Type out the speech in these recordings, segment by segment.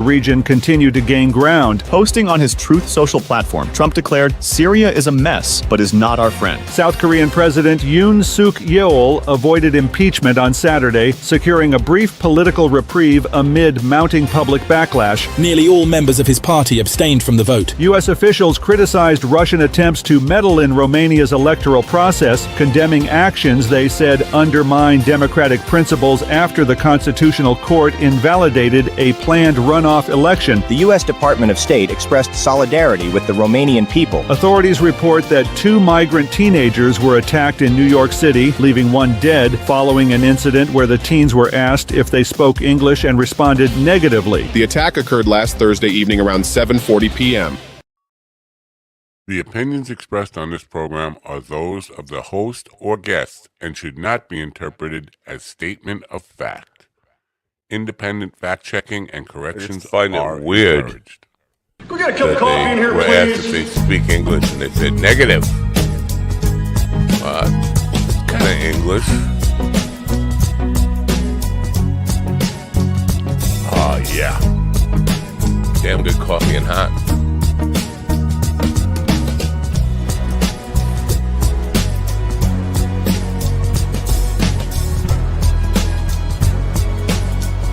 region continued to gain ground. Posting on his Truth Social platform, Trump declared, "Syria is a mess, but is not our friend." South Korean President Yoon Suk Yeol avoided impeachment on Saturday, securing a brief political reprieve amid mounting public backlash. Nearly all members of his party abstained from the vote. U.S. officials criticized Russian attempts to meddle in Romania's electoral process, condemning actions they said undermine democratic principles after the Constitutional Court invalidated a planned runoff election. The U.S. Department of State expressed solidarity with the Romanian people. Authorities report that 2 migrant teenagers were attacked in New York City, leaving one dead following an incident where the teens were asked if they spoke English and responded negatively. The attack occurred last Thursday evening around 7:40 p.m. The opinions expressed on this program are those of the host or guest and should not be interpreted as statement of fact. Independent fact-checking and corrections are weird. encouraged. We got a cup of coffee in here, were please. asked if they speak English, and they said negative. Kind of English. Oh, yeah. Damn good coffee and hot.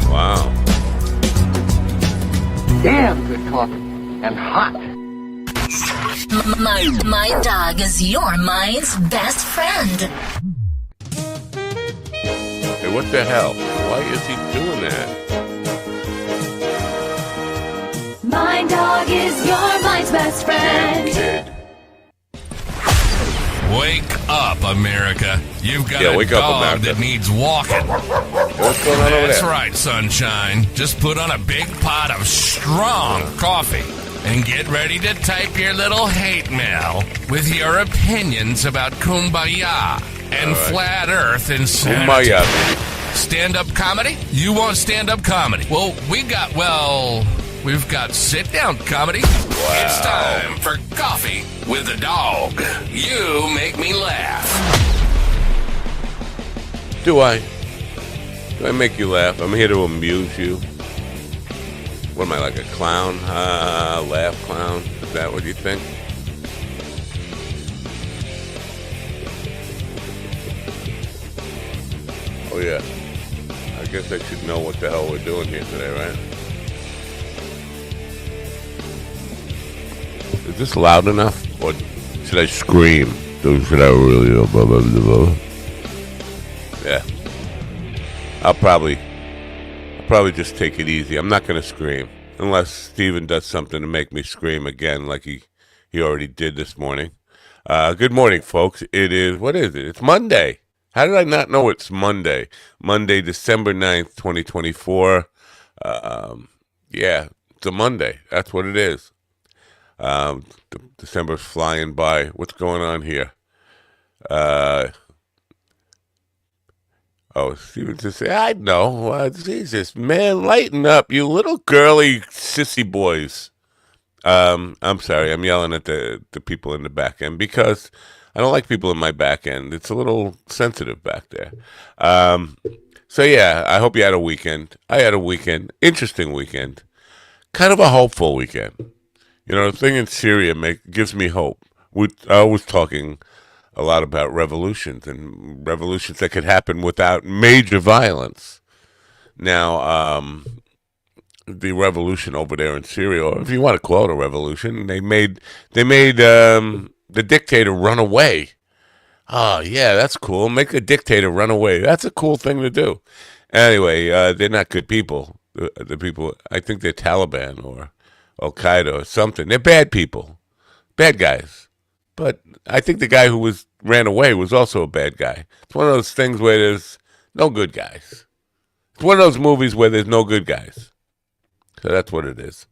Wow. Damn good coffee and hot. My dog is your mind's best friend. Hey, what the hell? Why is he doing that? My dog is your mind's best friend. Damn kid. Wake up, America. You've got a wake up, dog America. that needs walking. What's going on over That's there? right, sunshine. Just put on a big pot of strong coffee and get ready to type your little hate mail with your opinions about Kumbaya and flat earth insanity. Kumbaya. Stand-up comedy? You want stand-up comedy? Well, we've got sit-down comedy. Wow. It's time for Coffee with a Dog. You make me laugh. Do I make you laugh? I'm here to amuse you. What am I, like a clown? Laugh clown? Is that what you think? Oh, yeah. I guess I should know what the hell we're doing here today, right? Is this loud enough? Or should I scream? Should I really? Yeah. I'll probably just take it easy. I'm not going to scream. Unless Steven does something to make me scream again like he already did this morning. Good morning, folks. What is it? It's Monday. How did I not know it's Monday? Monday, December 9th, 2024. Yeah, it's a Monday. That's what it is. December's flying by. What's going on here? Steven just said, I know. Jesus, man, lighten up, you little girly sissy boys. I'm sorry, I'm yelling at the people in the back end because I don't like people in my back end. It's a little sensitive back there. So yeah, I hope you had a weekend. I had a weekend, interesting weekend, kind of a hopeful weekend. You know, the thing in Syria gives me hope. I was talking a lot about revolutions and revolutions that could happen without major violence. Now, the revolution over there in Syria, or if you want to call it a revolution, they made the dictator run away. Oh, yeah, that's cool. Make the dictator run away. That's a cool thing to do. Anyway, they're not good people. The people, I think they're Taliban or Al-Qaeda or something. They're bad people. Bad guys. But I think the guy who ran away was also a bad guy. It's one of those things where there's no good guys. It's one of those movies where there's no good guys. So that's what it is.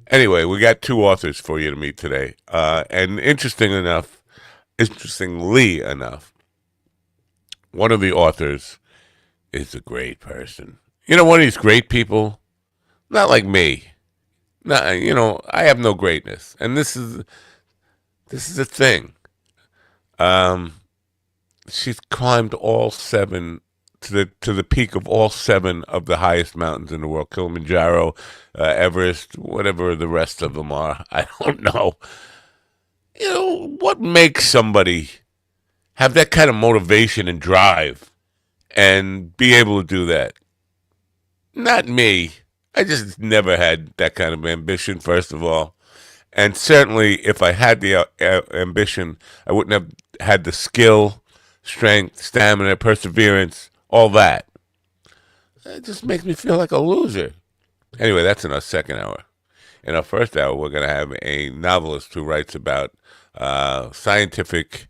Anyway, we got 2 authors for you to meet today. And interestingly enough, one of the authors is a great person. You know, one of these great people, not like me. Not, you know, I have no greatness. And this is a thing. She's climbed all 7 to the peak of all 7 of the highest mountains in the world: Kilimanjaro, Everest, whatever the rest of them are. I don't know. You know, what makes somebody have that kind of motivation and drive and be able to do that? Not me. I just never had that kind of ambition, first of all. And certainly, if I had the ambition, I wouldn't have had the skill, strength, stamina, perseverance, all that. It just makes me feel like a loser. Anyway, that's in our second hour. In our first hour, we're going to have a novelist who writes about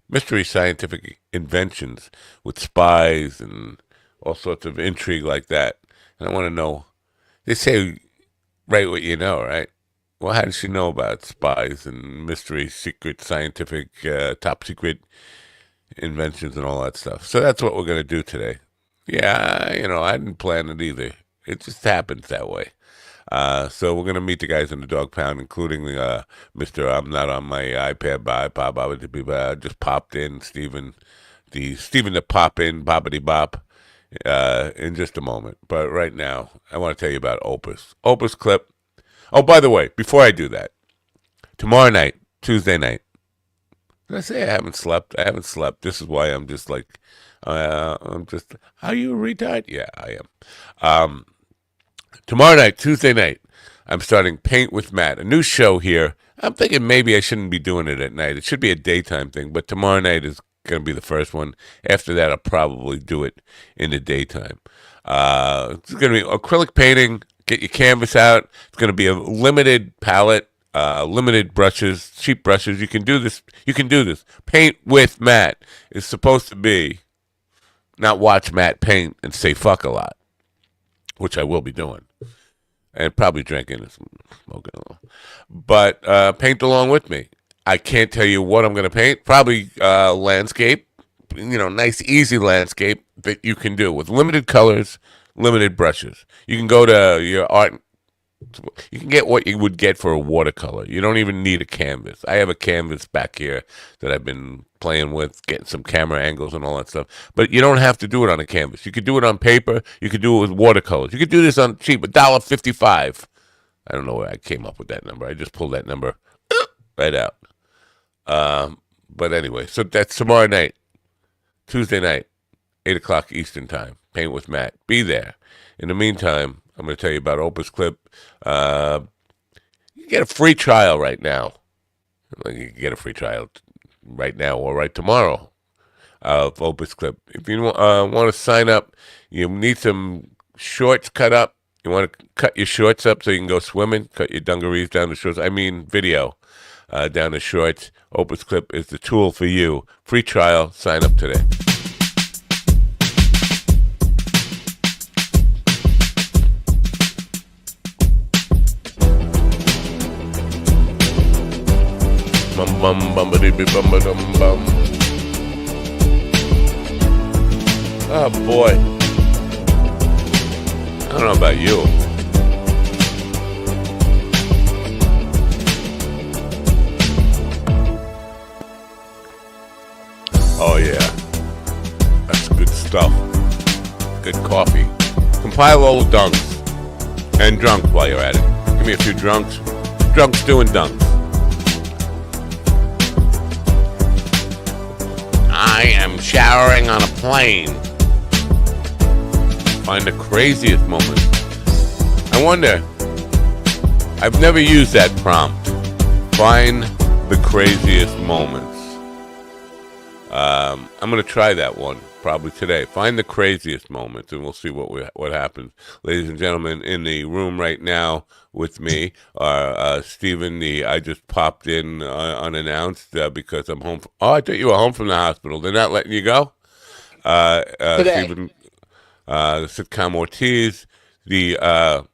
mystery scientific inventions with spies and all sorts of intrigue like that. And I want to know, they say, write what you know, right? Well, how does she know about spies and mystery, secret, scientific, top secret inventions and all that stuff? So that's what we're going to do today. Yeah, I didn't plan it either. It just happens that way. So we're going to meet the guys in the dog pound, including Mr. I'm not on my iPad, I just popped in, Stephen the pop in, boppity bop, in just a moment. But right now, I want to tell you about Opus. Opus clip. Oh, by the way, before I do that, tomorrow night, Tuesday night, did I say I haven't slept? I haven't slept. This is why I'm just like, are you retarded? Yeah, I am. Tomorrow night, Tuesday night, I'm starting Paint with Matt, a new show here. I'm thinking maybe I shouldn't be doing it at night. It should be a daytime thing, but tomorrow night is going to be the first one. After that, I'll probably do it in the daytime. It's going to be acrylic painting. Get your canvas out. It's going to be a limited palette, limited brushes, cheap brushes. You can do this. Paint with Matt is supposed to be not watch Matt paint and say fuck a lot, which I will be doing, and probably drinking and smoking a little. But paint along with me. I can't tell you what I'm going to paint. Probably landscape, nice, easy landscape that you can do with limited colors, limited brushes. You can go to your art. You can get what you would get for a watercolor. You don't even need a canvas. I have a canvas back here that I've been playing with, getting some camera angles and all that stuff. But you don't have to do it on a canvas. You could do it on paper. You could do it with watercolors. You could do this on cheap, $1.55. I don't know where I came up with that number. I just pulled that number right out. But anyway, so that's tomorrow night, Tuesday night, 8 o'clock Eastern time. Paint with Matt. Be there. In the meantime, I'm going to tell you about Opus Clip. You get a free trial right now. You can get a free trial right now or right tomorrow of Opus Clip. If you want to sign up, you need some shorts cut up. You want to cut your shorts up so you can go swimming. Cut your dungarees down to shorts. I mean video down to shorts. Opus Clip is the tool for you. Free trial. Sign up today. Bum bum bum ba dee bum ba dum bum. Oh boy, I don't know about you. Oh yeah, that's good stuff. Good coffee. Compile all the dunks and drunks while you're at it. Give me a few drunks. Drunks doing dunks. I am showering on a plane. Find the craziest moment. I wonder, I've never used that prompt. Find the craziest moments. I'm going to try that one probably today. Find the craziest moments, and we'll see what happens. Ladies and gentlemen, in the room right now with me are Stephen. I just popped in unannounced because I'm home. I thought you were home from the hospital. They're not letting you go? Stephen, the sitcom Ortiz, the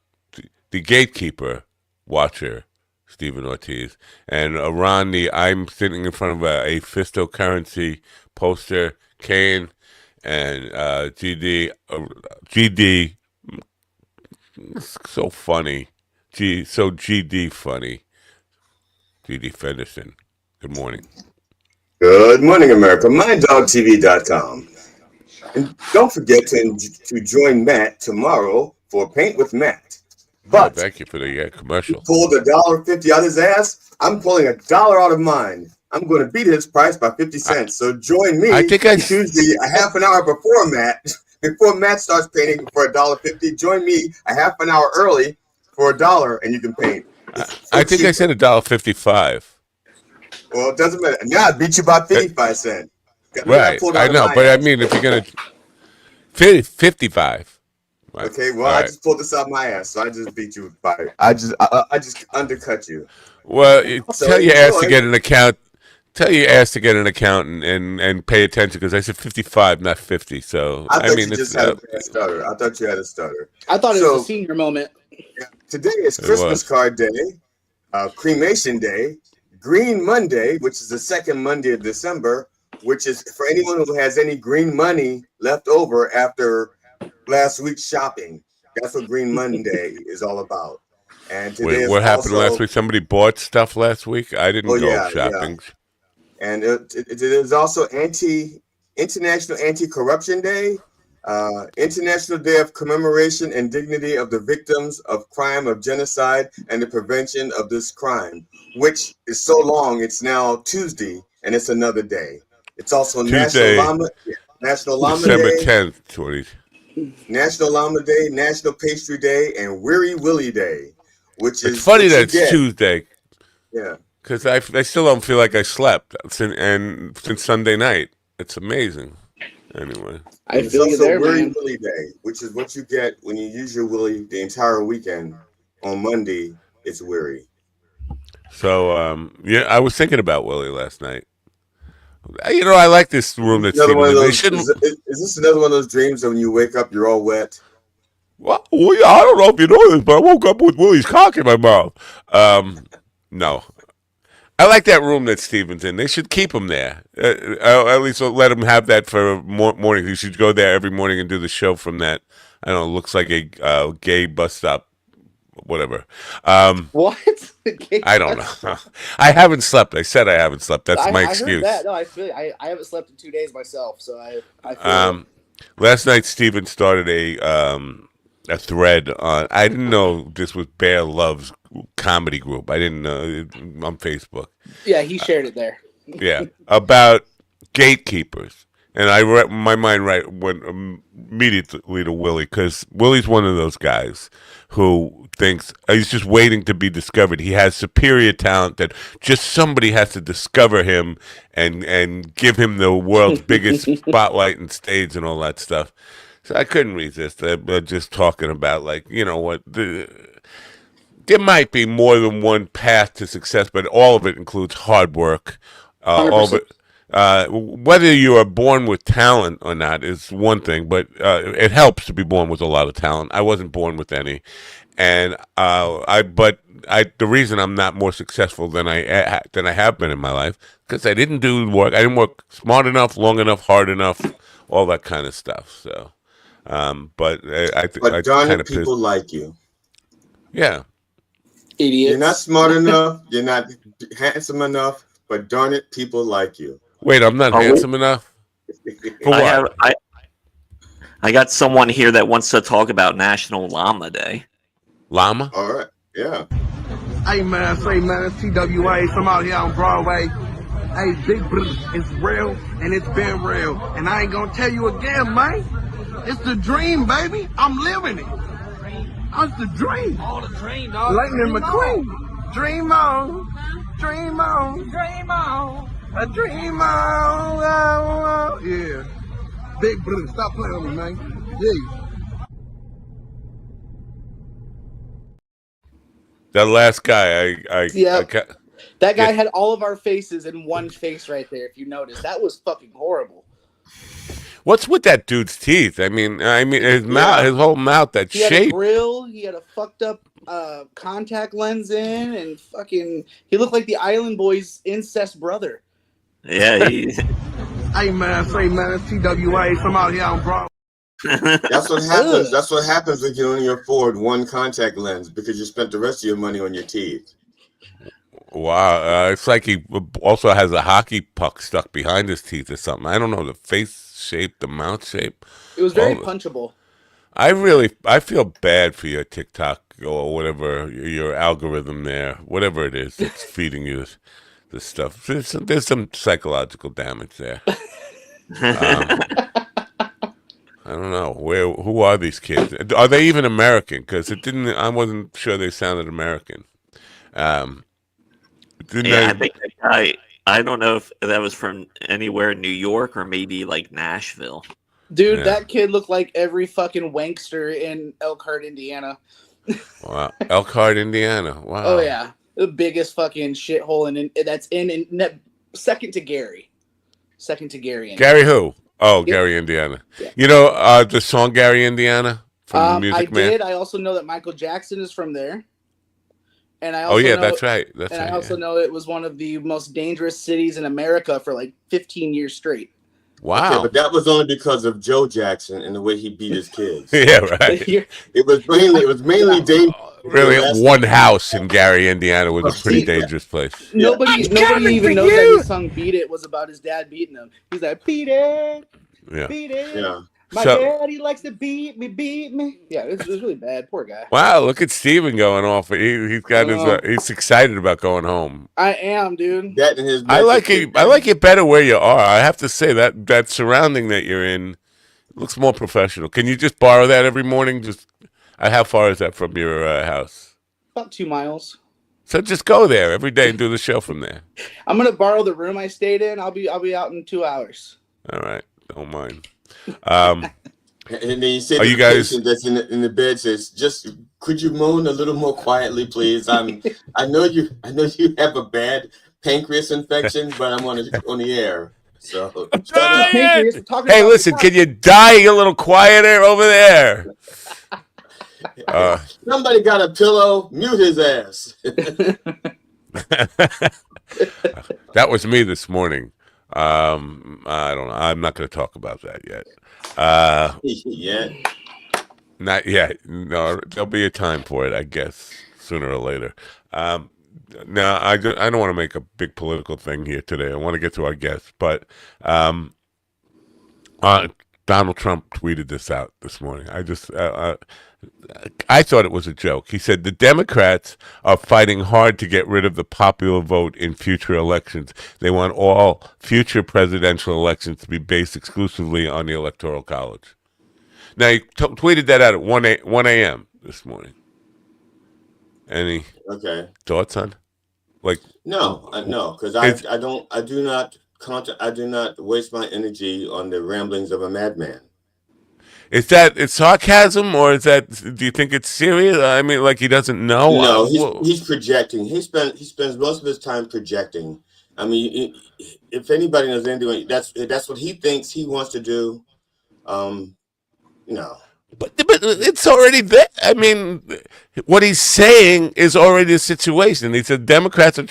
gatekeeper watcher, Stephen Ortiz, and Ron, I'm sitting in front of a cryptocurrency poster, Kane, and GD, so funny, GD funny, GD Fenderson. Good morning. Good morning, America. MyDogTV.com. And don't forget to join Matt tomorrow for Paint with Matt. But thank you for the commercial. He pulled $1.50 out of his ass. I'm pulling $1 out of mine. I'm going to beat his price by 50 cents. So join me Tuesday a half an hour before Matt. Before Matt starts painting for $1.50, join me a half an hour early for $1, and you can paint. I think I said $1.55. Well, it doesn't matter. Now I beat you by 55 cents. Right, I know, but I mean, if you're gonna 55. Right. Okay, well, I just pulled this out my ass, so I just beat you by. I just undercut you. Well, tell your ass to get an account. Tell your ass to get an accountant and pay attention because I said 55, not 50. So I mean, you just had a bad stutter. I thought you had a stutter. I thought it was a senior moment. Yeah, today is Christmas card day, cremation day, Green Monday, which is the second Monday of December, which is for anyone who has any green money left over after last week's shopping. That's what Green Monday is all about. And today what happened last week? Somebody bought stuff last week. I didn't go shopping. Yeah. And it is also International Anti-Corruption Day, International Day of Commemoration and Dignity of the Victims of Crime of Genocide and the Prevention of this Crime, which is so long, it's now Tuesday, and it's another day. It's also Tuesday, National Llama December Day. 10th, 20. National Llama Day, National Pastry Day, and Weary Willie Day, which is... It's funny that it's Tuesday. Yeah. Because I still don't feel like I slept since Sunday night. It's amazing. Anyway. I feel you there, Weary Willie Day, which is what you get when you use your willy the entire weekend. On Monday, it's weary. So, yeah, I was thinking about Willie last night. You know, I like this room that's is this another one of those dreams that when you wake up, you're all wet? Well, yeah, I don't know if you know this, but I woke up with Willie's cock in my mouth. No. I like that room that Steven's in. They should keep him there. At least let him have that for morning. He should go there every morning and do the show from that. I don't know. It looks like a gay bus stop, whatever. What? I don't know. I haven't slept. I said I haven't slept. That's my excuse. I heard that. No, I feel. I haven't slept in 2 days myself, so I feel. Last night, Steven started a thread on. I didn't know this was Bear Love's comedy group. I didn't know on Facebook. Yeah, he shared it there. Yeah, about gatekeepers, and my mind went immediately to Willie because Willie's one of those guys who thinks he's just waiting to be discovered. He has superior talent that just somebody has to discover him and give him the world's biggest spotlight and stage and all that stuff. So I couldn't resist just talking about, like, you know what, there might be more than one path to success, but all of it includes hard work. All of it, whether you are born with talent or not is one thing, but it helps to be born with a lot of talent. I wasn't born with any, and the reason I'm not more successful than I have been in my life because I didn't do work. I didn't work smart enough, long enough, hard enough, all that kind of stuff. So. But darn it, people like you. Yeah. Idiots. You're not smart enough. You're not handsome enough. But darn it, people like you. Wait, I'm not handsome enough? For what? I got someone here that wants to talk about National Llama Day. Llama? All right. Yeah. Hey, man, it's TWA. I'm out here on Broadway. Hey, Big Brother, it's real, and it's been real. And I ain't gonna tell you again, man. It's the dream, baby. I'm living it. It's the dream. All the dream, dog. Lightning McQueen. Dream on. Dream on. Dream on. A dream on. Yeah. Big Brother, stop playing with me, man. Yeah. That last guy, that guy had all of our faces in one face right there. If you notice, that was fucking horrible. What's with that dude's teeth? I mean, his mouth, his whole mouth, that shape. He had a grill. He had a fucked up contact lens in, and fucking, he looked like the Island Boys' incest brother. Yeah. Hey man, it's TWA. I'm out here on Broadway. That's what happens. That's what happens when you can only afford one contact lens because you spent the rest of your money on your teeth. Wow, it's like he also has a hockey puck stuck behind his teeth or something. I don't know, the face shape, the mouth shape. It was very punchable. I feel bad for your TikTok or whatever, your algorithm there, whatever it is that's feeding you this stuff. There's some psychological damage there. I don't know who are these kids? Are they even American? Because I wasn't sure they sounded American. I think that guy. I don't know if that was from anywhere in New York or maybe like Nashville. Dude, that kid looked like every fucking wankster in Elkhart, Indiana. Wow, Elkhart, Indiana. Wow. Oh yeah, the biggest fucking shithole that's in second to Gary. Indiana. Gary who? Oh, Gary, Indiana. Yeah. You know the song Gary, Indiana from Music Man? I did. I also know that Michael Jackson is from there. And I also that's right. I also know it was one of the most dangerous cities in America for like 15 years straight. Wow. Okay, but that was only because of Joe Jackson and the way he beat his kids. Yeah, right. It was mainly dangerous. Really, one house in Gary, Indiana was a pretty dangerous place. Nobody even knows that his song "Beat It" was about his dad beating him. He's like, "Beat it, beat it." Yeah. My daddy likes to beat me. Yeah, it was really bad. Poor guy. Wow, look at Steven going off. He's got he's excited about going home. I am, dude. That and his I like it better where you are. I have to say that surrounding that you're in looks more professional. Can you just borrow that every morning? Just how far is that from your house? About 2 miles. So just go there every day and do the show from there. I'm gonna borrow the room I stayed in. I'll be out in 2 hours. All right, don't mind. And then you say the patient that's in the bed says, "Just could you moan a little more quietly, please? I know you have a bad pancreas infection, but I'm on the air." So hey, listen, can you die a little quieter over there? Somebody got a pillow. Mute his ass. That was me this morning. I don't know. I'm not going to talk about that yet. Not yet. No, there'll be a time for it, I guess, sooner or later. Now, I don't want to make a big political thing here today. I want to get to our guests, but Donald Trump tweeted this out this morning. I thought it was a joke. He said the Democrats are fighting hard to get rid of the popular vote in future elections. They want all future presidential elections to be based exclusively on the Electoral College. Now, he tweeted that out at 1 a.m. this morning. Any thoughts on? No, because I do not waste my energy on the ramblings of a madman. Is that it's sarcasm, or do you think it's serious? I mean, like he doesn't know? No, he's projecting. He spends most of his time projecting. I mean, if anybody knows anything, that's what he thinks he wants to do. But it's already there. I mean, what he's saying is already the situation. He said Democrats are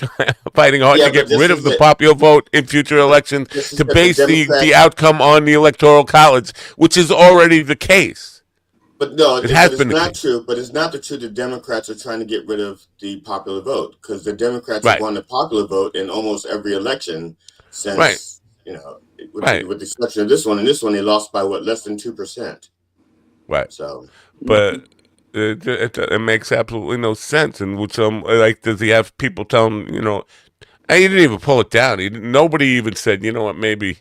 fighting hard to get rid of the popular vote in future elections to base the outcome on the Electoral College, which is already the case. But no, it's not true. But it's not the truth that Democrats are trying to get rid of the popular vote, because the Democrats have won the popular vote in almost every election since, with the exception of this one. And this one, they lost by less than 2%. Right. So, but it makes absolutely no sense. And does he have people tell him, he didn't even pull it down. Nobody even said, you know what, maybe,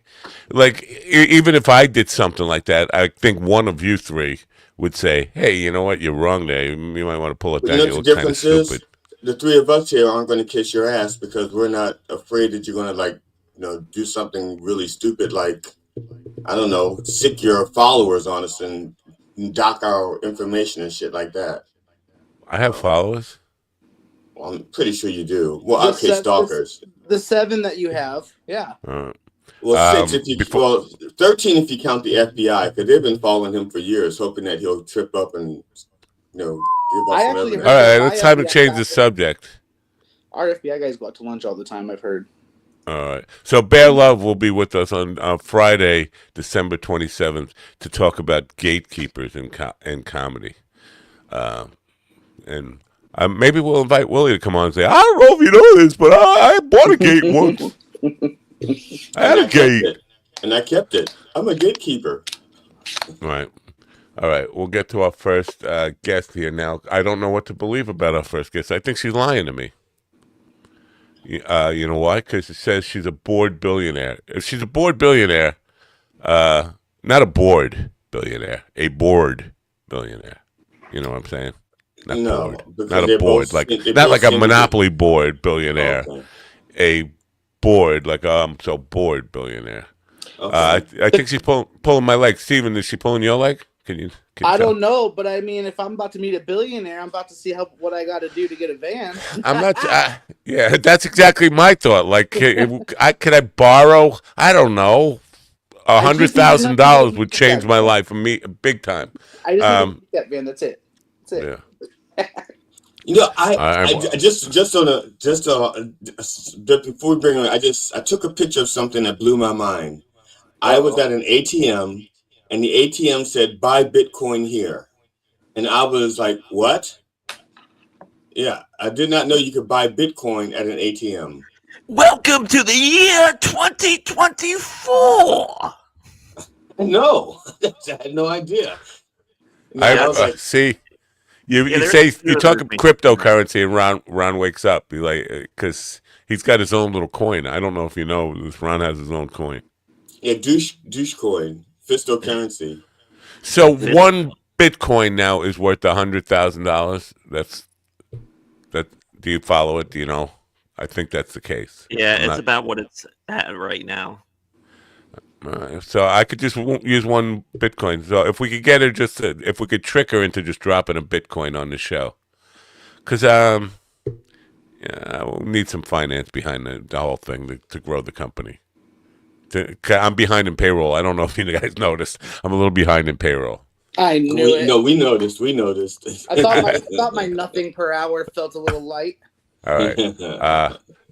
even if I did something like that, I think one of you three would say, hey, you know what, you're wrong there. You might want to pull it down. You look kind of stupid. The three of us here aren't going to kiss your ass because we're not afraid that you're going to, do something really stupid like, I don't know, sick your followers on us and dock our information and shit like that. I have followers. Well, I'm pretty sure you do. Well, stalkers. The 7 that you have, yeah. Well, 6 if you 13 if you count the FBI, because they've been following him for years, hoping that he'll trip up and give us some evidence. All right, it's time to change the subject. Our FBI guys go out to lunch all the time, I've heard. All right. So Bear Love will be with us on Friday, December 27th, to talk about gatekeepers in comedy. And Maybe we'll invite Willie to come on and say, I don't know if you know this, but I bought a gate once. I had a gate. And I kept it. I'm a gatekeeper. Right. All right. We'll get to our first guest here now. I don't know what to believe about our first guest. I think she's lying to me. You know why? Because it says she's a bored billionaire. If she's a bored billionaire, not a bored billionaire, a bored billionaire. You know what I'm saying? Not bored. Not a bored. Not like a Monopoly board billionaire. Okay. A bored, like I'm so bored billionaire. Okay. I think she's pulling my leg. Steven, is she pulling your leg? Can you I don't know, but I mean, if I'm about to meet a billionaire, I'm about to see what I got to do to get a van. I'm not. Yeah, that's exactly my thought. Like, could I borrow? I don't know. $100,000 would change my life for me big time. I just need that van. That's it. That's it. Yeah. You know, I just before we bring on, I took a picture of something that blew my mind. I was at an ATM, and the ATM said, "Buy Bitcoin here," and I was like, "What?" Yeah, I did not know you could buy Bitcoin at an ATM. Welcome to the year 2024. No, I had no idea. No, I was like, see. You talk cryptocurrency and Ron wakes up. He because he's got his own little coin. I don't know if you know this. Ron has his own coin. Yeah, douche coin, cryptocurrency. So one Bitcoin now is worth $100,000. That. Do you follow it? Do you know? I think that's the case. Yeah, it's about what it's at right now. So I could just use one Bitcoin. So if we could get her if we could trick her into just dropping a Bitcoin on the show, because we'll need some finance behind the whole thing to grow the company. I'm behind in payroll. I don't know if you guys noticed. I'm a little behind in payroll. I knew it. No, we noticed. I thought my nothing per hour felt a little light. All right.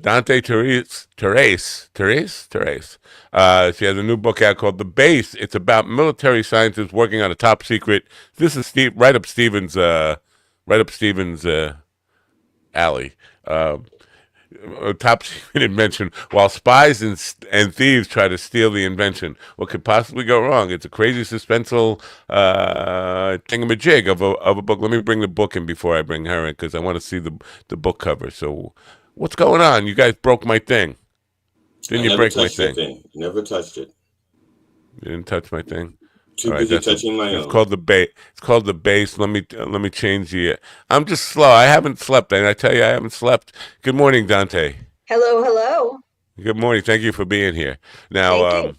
Dante Therese. She has a new book out called The Base. It's about military scientists working on a top secret. This is right up Steven's alley. Top secret invention. While spies and thieves try to steal the invention, what could possibly go wrong? It's a crazy suspenseful thingamajig of a book. Let me bring the book in before I bring her in because I want to see the book cover. So, what's going on? You guys broke my thing. Didn't you break my thing? Never touched it. You didn't touch my thing. Too busy touching my own. It's called the base. It's called the base. Let me change the. I'm just slow. I haven't slept, and I tell you, I haven't slept. Good morning, Dante. Hello. Good morning. Thank you for being here. Now,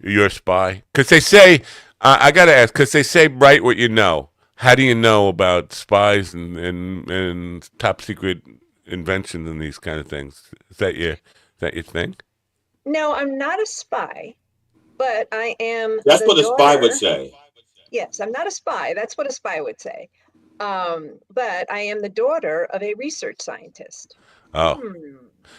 you're a spy, because they say. I gotta ask, because they say write what you know. How do you know about spies and top secret inventions and these kind of things? Is that your thing? No, I'm not a spy. But I am. That's what a spy would say. Yes, I'm not a spy. That's what a spy would say. But I am the daughter of a research scientist. Oh,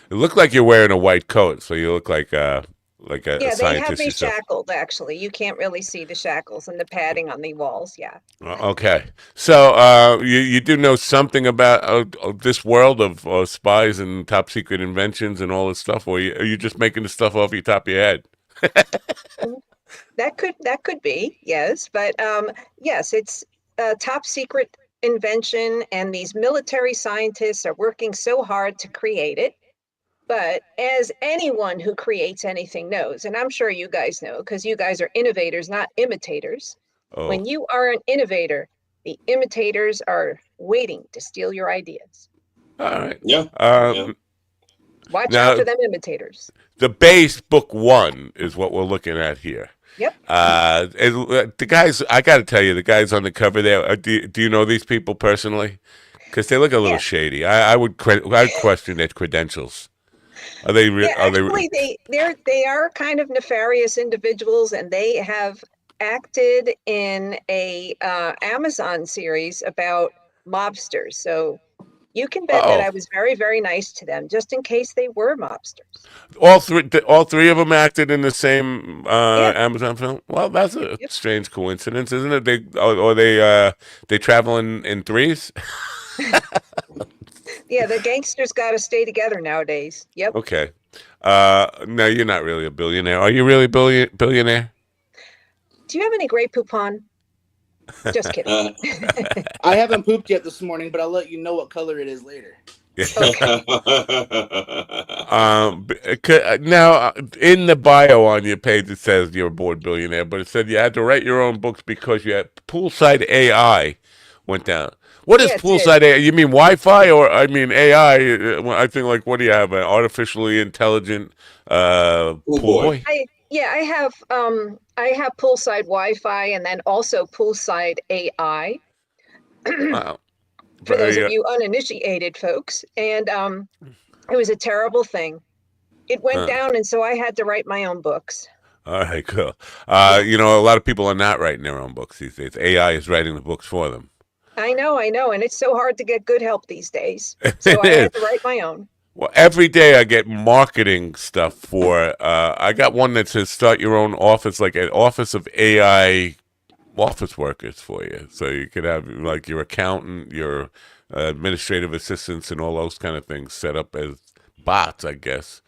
It looked like you're wearing a white coat, so you look like a scientist. Yeah, they have me shackled. Actually, you can't really see the shackles and the padding on the walls. Yeah. Okay, so you do know something about this world of spies and top secret inventions and all this stuff, or are you just making the stuff off your top of your head? That could be, yes, but yes, it's a top secret invention, and these military scientists are working so hard to create it. But as anyone who creates anything knows, and I'm sure you guys know, because you guys are innovators, not imitators. Oh. When you are an innovator, the imitators are waiting to steal your ideas. All right. Yeah. Watch out for them imitators. The Base Book 1 is what we're looking at here. Yep. The guys, I got to tell you, the guys on the cover there, do you know these people personally? Because they look a little shady. I would question their credentials. Are they real? They are kind of nefarious individuals, and they have acted in a Amazon series about mobsters. So you can bet that I was very, very nice to them, just in case they were mobsters. All three of them acted in the same Amazon film. Well, that's a strange coincidence, isn't it? They travel in threes. Yeah, the gangsters got to stay together nowadays. Yep. Okay. No, you're not really a billionaire. Are you really a billionaire? Do you have any Grey Poupon? Just kidding. I haven't pooped yet this morning, but I'll let you know what color it is later. Now, in the bio on your page, it says you're a born billionaire, but it said you had to write your own books because you had poolside AI went down. What is poolside AI? You mean Wi-Fi, or I mean AI? I think like, what do you have? An artificially intelligent pool boy? I have poolside Wi-Fi and then also poolside AI. Wow. For those of you uninitiated folks, and it was a terrible thing. It went down, and so I had to write my own books. All right, cool. You know, a lot of people are not writing their own books these days. AI is writing the books for them. I know, and it's so hard to get good help these days. So I had to write my own. Well, every day I get marketing stuff for. I got one that says start your own office, like an office of AI office workers for you. So you could have like your accountant, your administrative assistants, and all those kind of things set up as bots, I guess.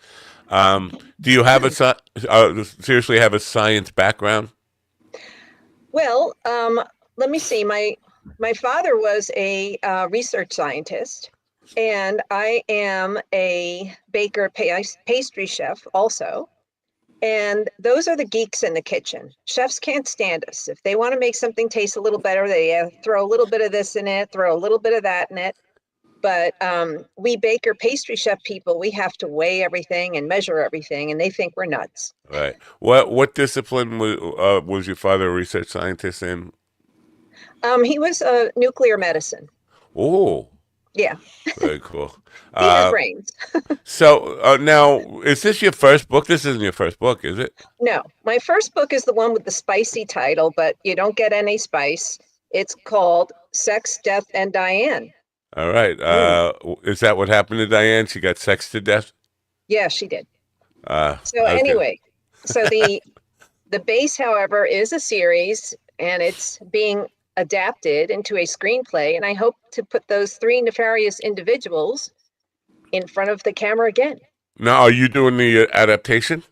Do you have seriously have a science background? Well, let me see. My father was a research scientist, and I am a baker pastry chef also. And those are the geeks in the kitchen. Chefs can't stand us. If they want to make something taste a little better, they throw a little bit of this in it, throw a little bit of that in it. But we baker pastry chef people, we have to weigh everything and measure everything, and they think we're nuts. Right. What discipline was your father a research scientist in? He was nuclear medicine. Oh. Yeah. Very cool. He had brains. So now, is this your first book? This isn't your first book, is it? No. My first book is the one with the spicy title, but you don't get any spice. It's called Sex, Death, and Diane. All right. Is that what happened to Diane? She got sexed to death? Yeah, she did. Okay. Anyway, so the base, however, is a series, and it's being adapted into a screenplay, and I hope to put those three nefarious individuals in front of the camera again. Now, are you doing the adaptation?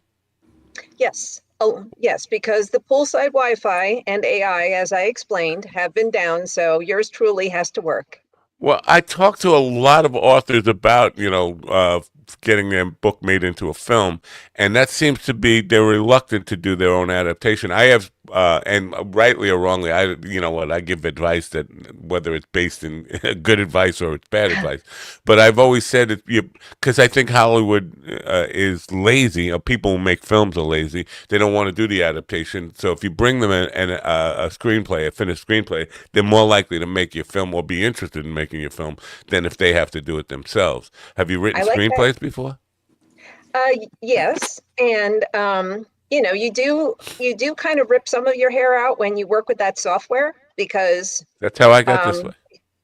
Yes. Oh, yes, because the poolside Wi-Fi and AI, as I explained, have been down, so yours truly has to work. Well, I talked to a lot of authors about, getting their book made into a film, and that seems to be they're reluctant to do their own adaptation. I have, and rightly or wrongly, I give advice that whether it's based in good advice or it's bad advice, but I've always said it because I think Hollywood is lazy. People who make films are lazy. They don't want to do the adaptation. So if you bring them a screenplay, a finished screenplay, they're more likely to make your film or be interested in making your film than if they have to do it themselves. Have you written screenplays before? Yes, and you do kind of rip some of your hair out when you work with that software, because that's how I got this way.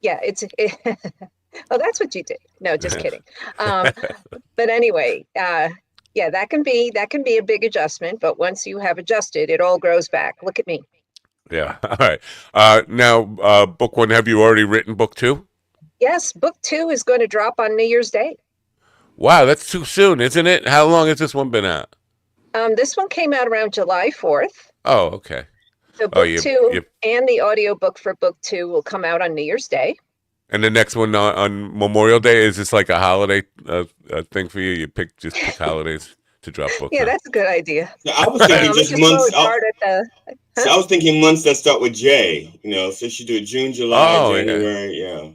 Yeah, oh, that's what you did. No, just kidding. But anyway, yeah, that can be a big adjustment, but once you have adjusted, it all grows back. Look at me. Yeah. All right. Now, book one, have you already written book two? Yes, book two is going to drop on New Year's Day. Wow, that's too soon, isn't it? How long has this one been out? This one came out around July 4th. Oh, okay. So book two and the audiobook for book two will come out on New Year's Day. And the next one on Memorial Day, is this like a holiday thing for you? You pick holidays to drop books. Yeah, that's a good idea. Yeah, I was thinking just months. I was thinking months that start with J. So you do June, July, January. Yeah.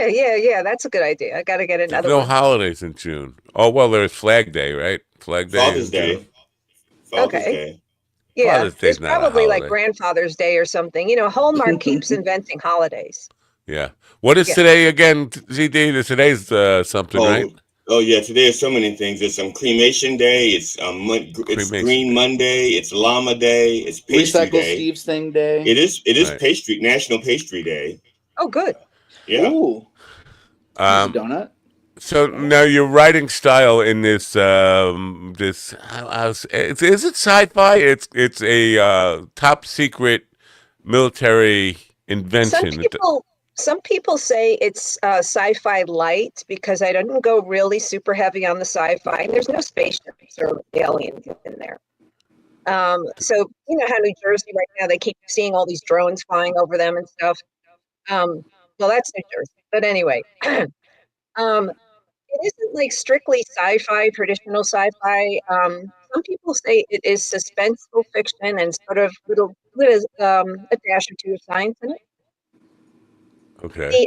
Yeah. That's a good idea. I got to get another one. No holidays in June. Oh, well, there's Flag Day, right? Flag Day. Father's Day. Father's Day. Yeah, it's probably like Grandfather's Day or something. Hallmark keeps inventing holidays. Yeah. What is today again, ZD? Today's something, right? Oh, yeah. Today is so many things. It's Cremation Day. It's Green Monday. It's Llama Day. It's Pastry Recycle Day. Steve's Thing Day. It is Pastry National Pastry Day. Oh, good. Yeah. Ooh. Donut. So now your writing style in this is it sci-fi? It's a top secret military invention. Some people say it's sci-fi light because I didn't go really super heavy on the sci-fi. And there's no spaceships or aliens in there. So you know how New Jersey right now, they keep seeing all these drones flying over them and stuff. Well, that's New Jersey. But anyway, it isn't like strictly sci-fi, traditional sci-fi. Some people say it is suspenseful fiction and sort of with a dash or two of science in it. Okay.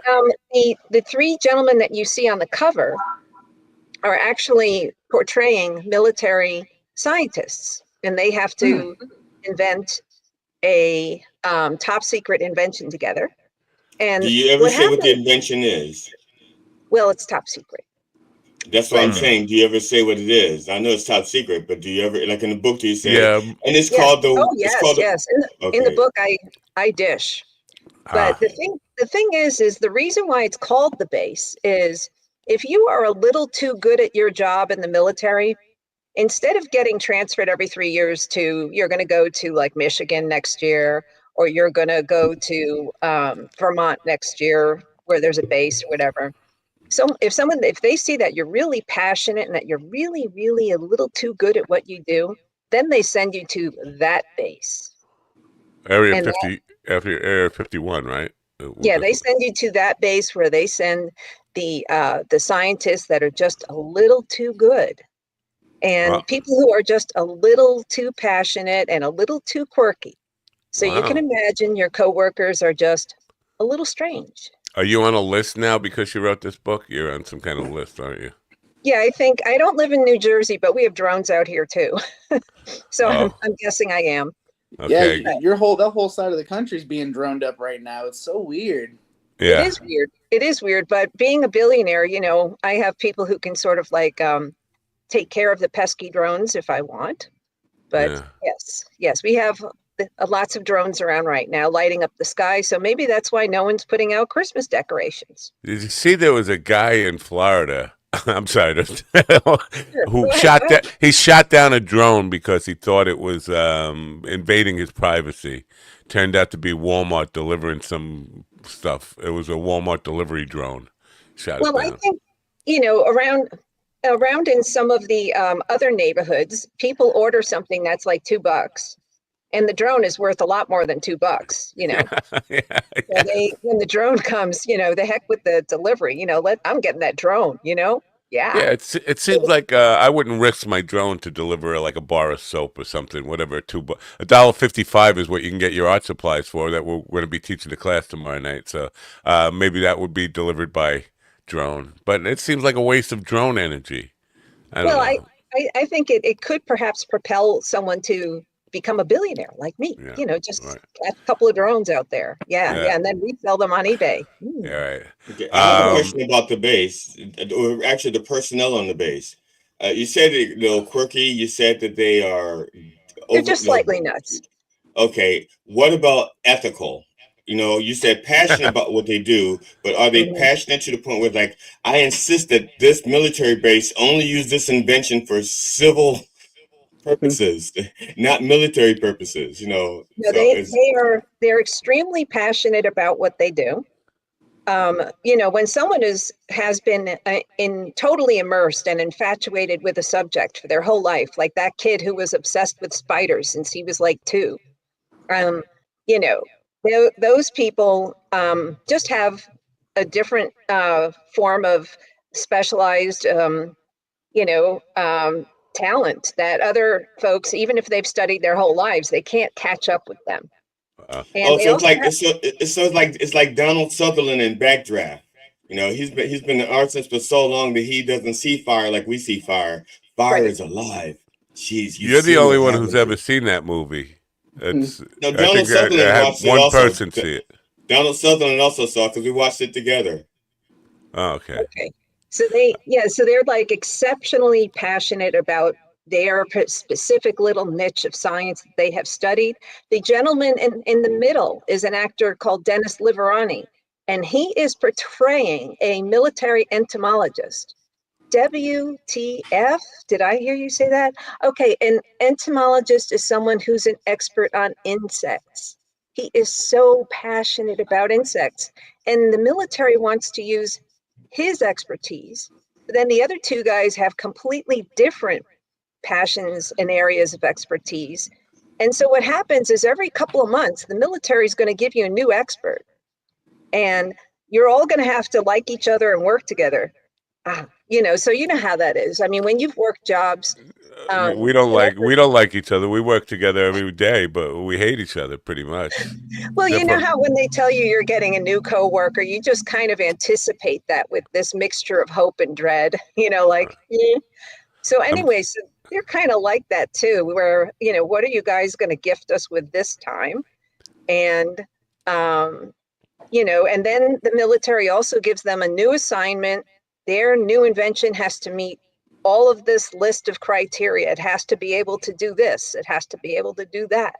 The three gentlemen that you see on the cover are actually portraying military scientists, and they have to invent a top secret invention together. And do you ever say what the invention is? Well, it's top secret. That's what I'm saying. Do you ever say what it is? I know it's top secret, but do you ever, like in the book, do you say? Yeah. And it's called the. Oh yes, it's called yes. In the book, I dish. But the thing is the reason why it's called the base is if you are a little too good at your job in the military, instead of getting transferred every 3 years to, you're going to go to like Michigan next year, or you're going to go to Vermont next year where there's a base or whatever. So if they see that you're really passionate and that you're really, really a little too good at what you do, then they send you to that base. Area 51, right? Yeah, they send you to that base where they send the scientists that are just a little too good. And people who are just a little too passionate and a little too quirky. So you can imagine your coworkers are just a little strange. Are you on a list now because you wrote this book? You're on some kind of list, aren't you? Yeah, I don't live in New Jersey, but we have drones out here too. So I'm guessing I am. Okay. Yeah, that whole side of the country is being droned up right now. It's so weird. Yeah. It is weird. It is weird. But being a billionaire, you know, I have people who can sort of like take care of the pesky drones if I want. But yes, we have lots of drones around right now lighting up the sky. So maybe that's why no one's putting out Christmas decorations. Did you see there was a guy in Florida? I'm sorry, who he shot down a drone because he thought it was invading his privacy. Turned out to be Walmart delivering some stuff. It was a Walmart delivery drone. Shot it down. I think, you know, around in some of the other neighborhoods, people order something that's like $2, and the drone is worth a lot more than $2. You know, so when the drone comes, you know, the heck with the delivery. You know, I'm getting that drone. You know, yeah. Yeah, it seems like I wouldn't risk my drone to deliver like a bar of soap or something. Whatever, $1.55 is what you can get your art supplies for. That we're going to be teaching the class tomorrow night. So maybe that would be delivered by drone, but it seems like a waste of drone energy. I don't know. I think it could perhaps propel someone to become a billionaire like me. Yeah, you know, just a couple of drones out there. Yeah, and then resell them on eBay. Yeah, right. Okay, I have a question about the base, or actually the personnel on the base. You said they're a little quirky. You said that they're just slightly nuts. Okay, what about ethical? You know, you said passionate about what they do, but are they passionate to the point where, like, I insist that this military base only use this invention for civil purposes, not military purposes? You know, no, they're extremely passionate about what they do. You know, when someone has been totally immersed and infatuated with a subject for their whole life, like that kid who was obsessed with spiders since he was like 2, you know. Those people just have a different form of specialized, talent that other folks, even if they've studied their whole lives, they can't catch up with them. So it's like Donald Sutherland in Backdraft. You know, he's been an artist for so long that he doesn't see fire like we see fire. Fire is alive. Jeez, you're the only one who's ever seen that movie. It's no, Donald Sutherland watched one it also. person see it. Donald Sutherland also saw it because we watched it together. Oh, okay. So they're like exceptionally passionate about their specific little niche of science that they have studied. The gentleman in the middle is an actor called Dennis Liverani, and he is portraying a military entomologist. WTF? Did I hear you say that? Okay, an entomologist is someone who's an expert on insects. He is so passionate about insects, and the military wants to use his expertise. But then the other two guys have completely different passions and areas of expertise. And so what happens is every couple of months, the military is going to give you a new expert, and you're all going to have to like each other and work together. So you know how that is. I mean, when you've worked jobs, we don't like each other. We work together every day, but we hate each other pretty much. Well, you know how when they tell you you're getting a new coworker, you just kind of anticipate that with this mixture of hope and dread. So anyways, they're kind of like that too, where, what are you guys going to gift us with this time? And, and then the military also gives them a new assignment. Their new invention has to meet all of this list of criteria. It has to be able to do this. It has to be able to do that.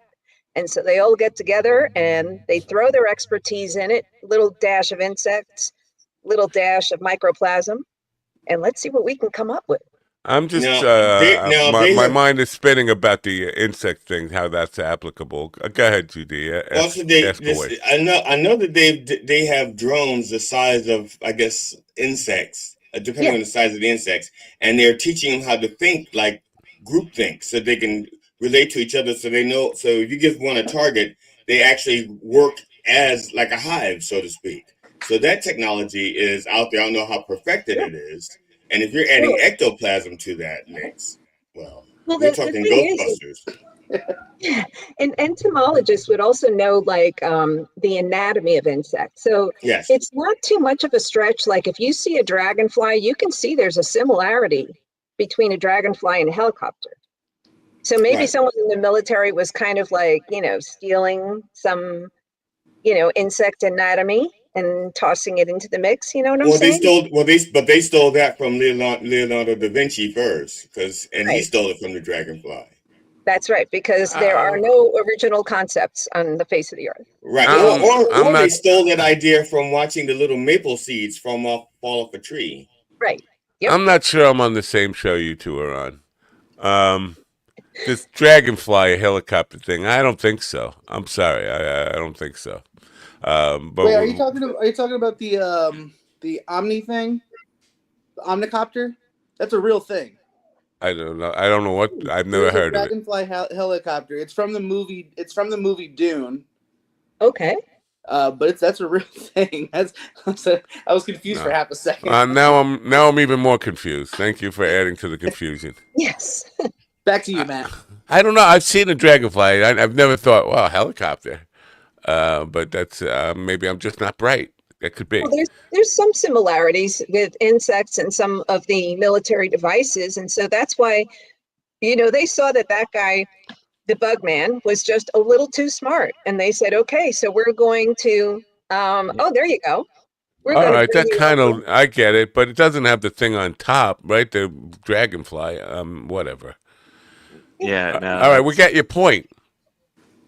And so they all get together and they throw their expertise in it, little dash of insects, little dash of microplasm, and let's see what we can come up with. I'm just my mind is spinning about the insect thing, how that's applicable. Go ahead, Judy. I know that they have drones the size of, I guess, insects, depending on the size of the insects, and they're teaching them how to think like group think, so they can relate to each other. So they know. So if you give one a target, they actually work as like a hive, so to speak. So that technology is out there. I don't know how perfected it is. And if you're adding ectoplasm to that mix, we're talking Ghostbusters. And entomologists would also know the anatomy of insects. So it's not too much of a stretch. Like if you see a dragonfly, you can see there's a similarity between a dragonfly and a helicopter. So maybe someone in the military was kind of stealing some, insect anatomy and tossing it into the mix, you know what I'm saying? They stole that from Leonardo da Vinci first, he stole it from the dragonfly. That's right, because there are no original concepts on the face of the earth. Right, or they stole that idea from watching the little maple seeds fall off a tree. Right. Yep. I'm not sure I'm on the same show you two are on. This dragonfly helicopter thing, I don't think so. I'm sorry, I don't think so. But wait, are you talking about the Omni thing, the Omnicopter? That's a real thing. I don't know what. I've never heard of it. Dragonfly helicopter. It's from the movie. It's from the movie Dune. Okay. But that's a real thing. I was confused for half a second. Now I'm even more confused. Thank you for adding to the confusion. Yes. Back to you, Matt. I don't know. I've seen a dragonfly. I've never thought, wow, helicopter. But that's maybe I'm just not bright. That could be. Well, there's some similarities with insects and some of the military devices, and so that's why, they saw that guy, the bug man, was just a little too smart, and they said, okay, so we're going to. Oh, there you go. All right, that kind of I get it, but it doesn't have the thing on top, right? The dragonfly, whatever. Yeah. No, all right, we got your point.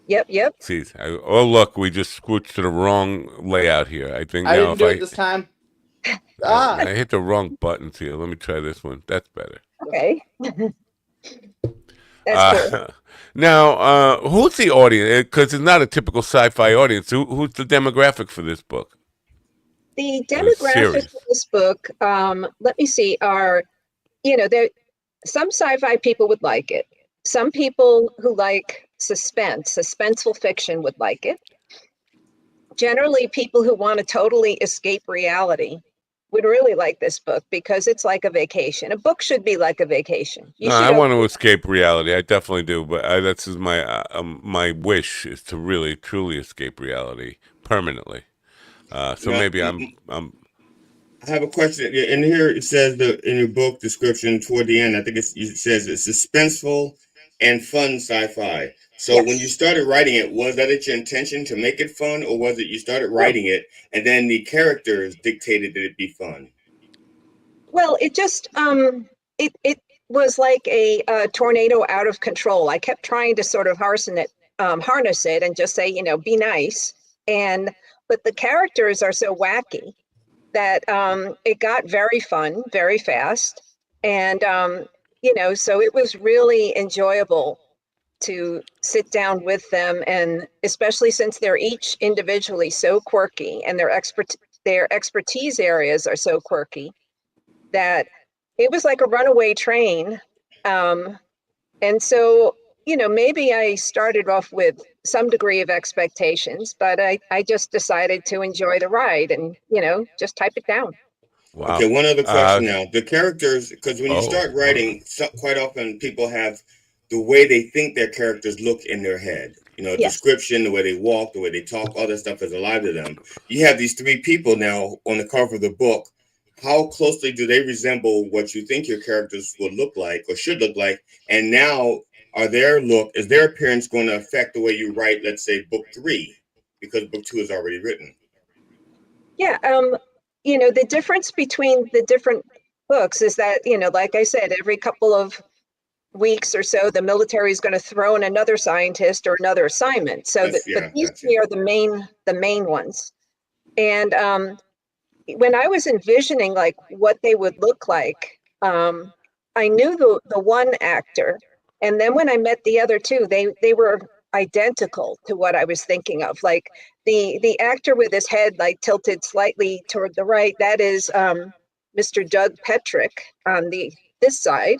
Yep. See, look, we just switched to the wrong layout here. I think I didn't do it this time. I hit the wrong buttons here. Let me try this one. That's better. Okay. That's cool. Now, who's the audience? Because it's not a typical sci-fi audience. Who's the demographic for this book? The demographic for this book, let me see, are, some sci-fi people would like it. Some people who like suspenseful fiction would like it. Generally, people who want to totally escape reality would really like this book because it's like a vacation. A book should be like a vacation. I want to escape reality. I definitely do, but that's my wish is to really, truly escape reality permanently. Maybe I'm. I have a question. In here, it says in your book description toward the end, I think it says it's suspenseful and fun sci-fi. So when you started writing it, was that your intention to make it fun, or was it you started writing it and then the characters dictated that it be fun? Well, it just it was like a tornado out of control. I kept trying to sort of harness it and just say, be nice. But the characters are so wacky that it got very fun very fast. And, so it was really enjoyable to sit down with them, and especially since they're each individually so quirky and their expertise areas are so quirky, that it was like a runaway train. And so, maybe I started off with some degree of expectations, but I just decided to enjoy the ride and, just type it down. Wow. Okay, one other question now. The characters, because when you start writing, quite often people have the way they think their characters look in their head. Description, the way they walk, the way they talk, all that stuff is alive to them. You have these three people now on the cover of the book. How closely do they resemble what you think your characters would look like or should look like? And now, is their appearance going to affect the way you write, let's say, book 3, because book 2 is already written? Yeah, the difference between the different books is that, like I said, every couple of weeks or so, the military is going to throw in another scientist or another assignment. So, but these three are the main ones. And when I was envisioning like what they would look like, I knew the one actor, and then when I met the other two, they were identical to what I was thinking of. Like the actor with his head like tilted slightly toward the right, that is Mr. Doug Petrick on this side,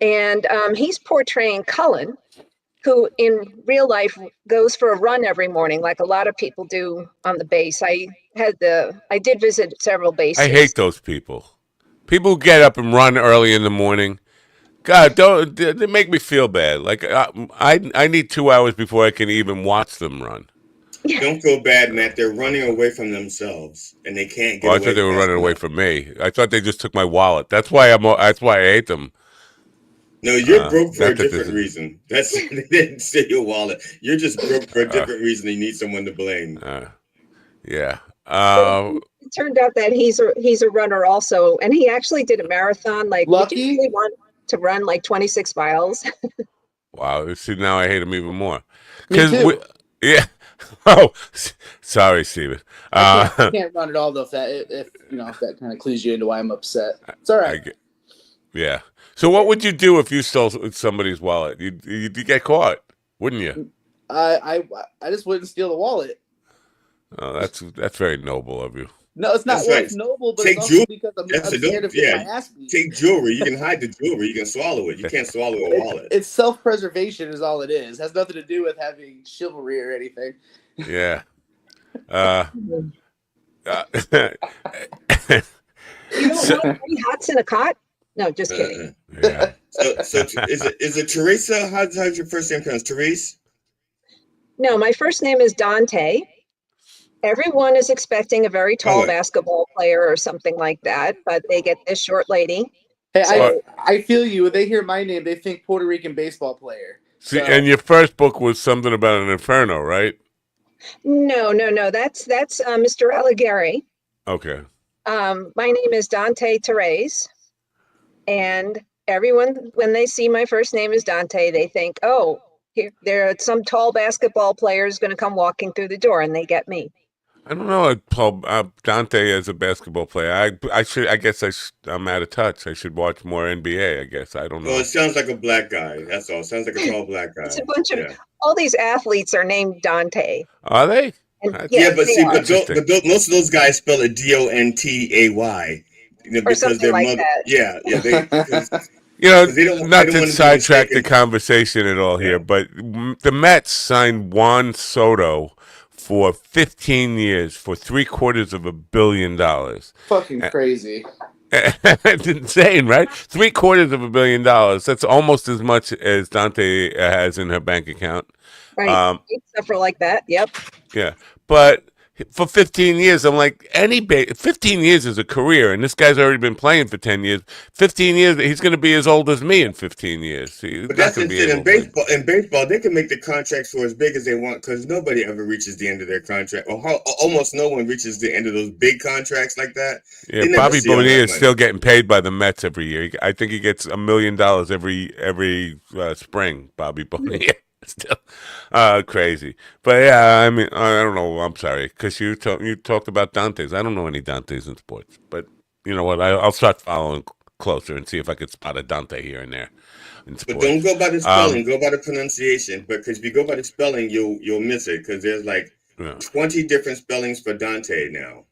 and he's portraying Cullen, who in real life goes for a run every morning, like a lot of people do on the base. I did visit several bases. I hate those people. People who get up and run early in the morning. God, they make me feel bad. Like I need 2 hours before I can even watch them run. Don't feel bad, Matt. They're running away from themselves, and they can't get away. I thought they were running away from me. I thought they just took my wallet. That's why I hate them. No, you're broke for a different reason. They didn't say your wallet. You're just broke for a different reason. You need someone to blame. Yeah. It turned out that he's a runner also, and he actually did a marathon. Like, Lucky? Would you really want to run like 26 miles? Wow. See, now I hate him even more. Me too. Yeah. Oh, sorry, Steven. I can't run at all though. If that kind of clues you into why I'm upset. It's all right. Yeah. So what would you do if you stole somebody's wallet? You'd get caught, wouldn't you? I just wouldn't steal the wallet. Oh, that's very noble of you. No, it's not. Well, it's noble, but it's also because I'm scared of getting my ass beat. Take jewelry. You can hide the jewelry. You can swallow it. You can't swallow a wallet. It's self-preservation is all it is. It has nothing to do with having chivalry or anything. Yeah. You don't want 3 hots in a cot? No, just kidding. Yeah. So is it Teresa? How's your first name pronounced? Therese? No, my first name is Dante. Everyone is expecting a very tall basketball player or something like that, but they get this short lady. Hey, I feel you. When they hear my name, they think Puerto Rican baseball player. See, and your first book was something about an inferno, right? No. That's Mr. Alighieri. Okay. My name is Dante Therese, and everyone, when they see my first name is Dante, they think, oh, there are some tall basketball players going to come walking through the door, and they get me. I don't know Dante as a basketball player. I guess I'm out of touch. I should watch more NBA. I guess I don't know. Well, it sounds like a black guy. That's all. It sounds like a tall black guy. It's a bunch of all these athletes are named Dante. Are they? But most of those guys spell it Dontay. Because their like mother. That. Not to sidetrack the conversation at all here, but the Mets signed Juan Soto for 15 years for $750 million. Fucking crazy. It's insane, right? $750 million. That's almost as much as Dante has in her bank account. Right. Stuff like that. Yep. Yeah. But for 15 years, I'm like, 15 years is a career, and this guy's already been playing for 10 years. 15 years, he's going to be as old as me in 15 years. But that's the thing. In baseball, they can make the contracts for as big as they want because nobody ever reaches the end of their contract. Or almost no one reaches the end of those big contracts like that. Yeah, Bobby Bonilla is still getting paid by the Mets every year. I think he gets $1 million every spring, Bobby Bonilla. Still crazy, but yeah, I mean, I don't know. I'm sorry, because you talked about Dantes. I don't know any Dantes in sports, but you know what? I'll start following closer and see if I could spot a Dante here and there. But don't go by the spelling, go by the pronunciation. Because if you go by the spelling, you'll miss it. Because there's like 20 different spellings for Dante now.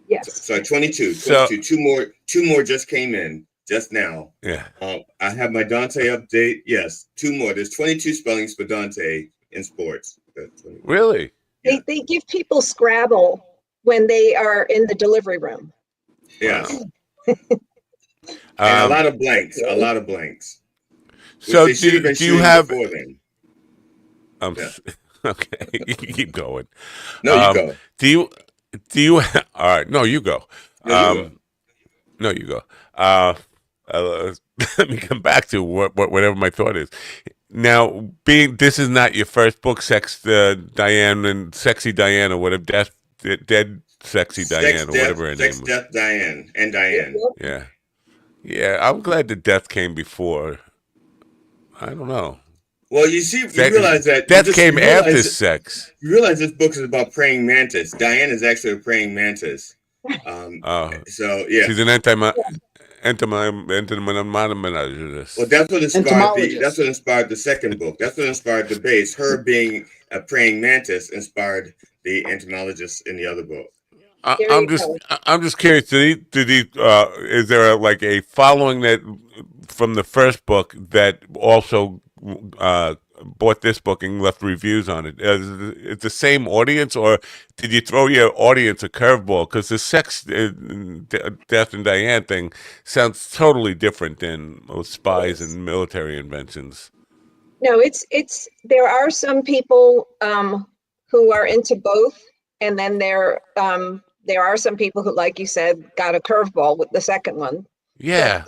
Yes. So 22. Two more just came in just now. Yeah. I have my Dante update. Yes, 2 more. There's 22 spellings for Dante in sports. Really? They give people Scrabble when they are in the delivery room. Yes. And a lot of blanks. A lot of blanks. So do you have? Yeah. Okay, you keep going. No, you go. Do you? All right. No, you go. No, you go. Let me come back to whatever my thought is. Now, this is not your first book, Diane and Sexy Diane, or whatever, Dead Sexy Diane, or whatever her name was. Death Diane and Diane. Yeah. Yeah, I'm glad the death came before. I don't know. Well, you see, you realize that death came after sex. You realize this book is about praying mantis. Diane is actually a praying mantis. So yeah, she's an Well, that's what inspired that's what inspired the second book. That's what inspired the base. Her being a praying mantis inspired the entomologist in the other book. I'm just curious. Is there a following that from the first book that also bought this book and left reviews on it? Is it the same audience, or did you throw your audience a curveball? Because the sex, Death and Diane thing sounds totally different than spies and military inventions. No, it's there are some people who are into both, and then there are some people who, like you said, got a curveball with the second one. Yeah.